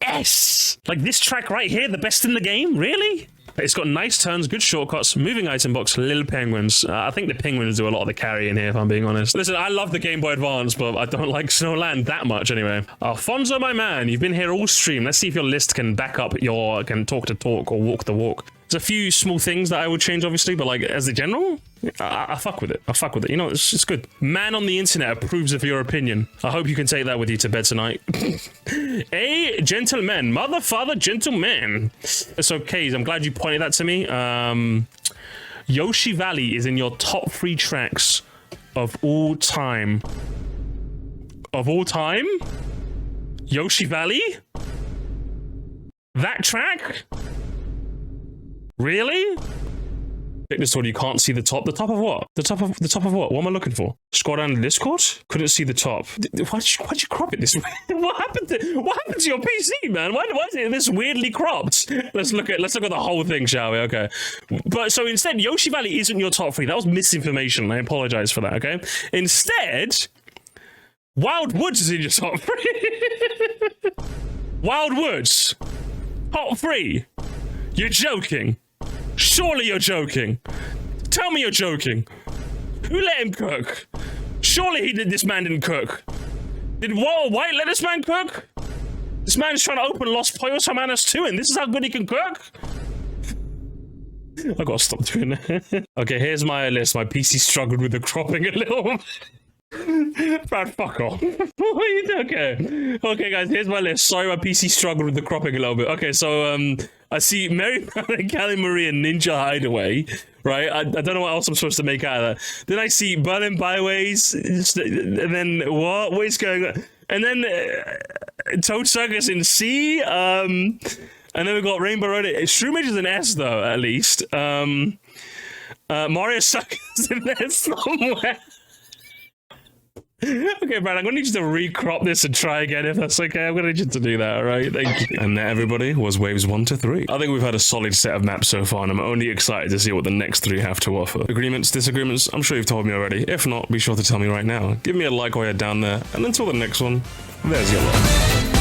S! Like, this track right here, the best in the game? Really? It's got nice turns, good shortcuts, moving item box, little penguins. I think the penguins do a lot of the carrying here, if I'm being honest. Listen, I love the Game Boy Advance, but I don't like Snowland that much anyway. Alfonso, my man, you've been here all stream. Let's see if your list can back up can talk the talk or walk the walk. There's a few small things that I would change, obviously, but like as a general, I fuck with it. You know, it's good. Man on the internet approves of your opinion. I hope you can take that with you to bed tonight. A gentleman, mother, father, gentleman. It's okay. I'm glad you pointed that to me. Yoshi Valley is in your top 3 tracks of all time. Of all time? Yoshi Valley? That track? Really? Take this one, you can't see the top. The top of what? The top of what? What am I looking for? Scroll down the Discord? Couldn't see the top. Why'd you crop it this way? What happened to your PC, man? Why is it this weirdly cropped? Let's look at the whole thing, shall we? Okay. But so instead, Yoshi Valley isn't your top 3. That was misinformation. I apologize for that, okay? Instead, Wild Woods is in your top 3. Wild Woods. Top 3. You're joking. Surely you're joking. Tell me you're joking. Who let him cook? Surely this man didn't cook. Did Walter White let this man cook? This man's trying to open Los Pollos Hermanos 2, and this is how good he can cook? I gotta stop doing that. Okay, here's my list. My PC struggled with the cropping a little. Brad, fuck off. What are you doing? Okay, guys, here's my list. Sorry, my PC struggled with the cropping a little bit. Okay, so I see Merry Mountain, Kalimari, and Ninja Hideaway. Right? I don't know what else I'm supposed to make out of that. Then I see Berlin Byways, and then what? What is going on? And then Toad Circus in C. And then we've got Rainbow Road. Shroom Ridge is an S though, at least. Mario Circus in there somewhere. Okay, Brad, I'm going to need you to recrop this and try again if that's okay. I'm going to need you to do that, all right? Thank you. And that, everybody, was waves 1 to 3. I think we've had a solid set of maps so far, and I'm only excited to see what the next 3 have to offer. Agreements, disagreements, I'm sure you've told me already. If not, be sure to tell me right now. Give me a like while you're down there, and until the next one, there's your luck.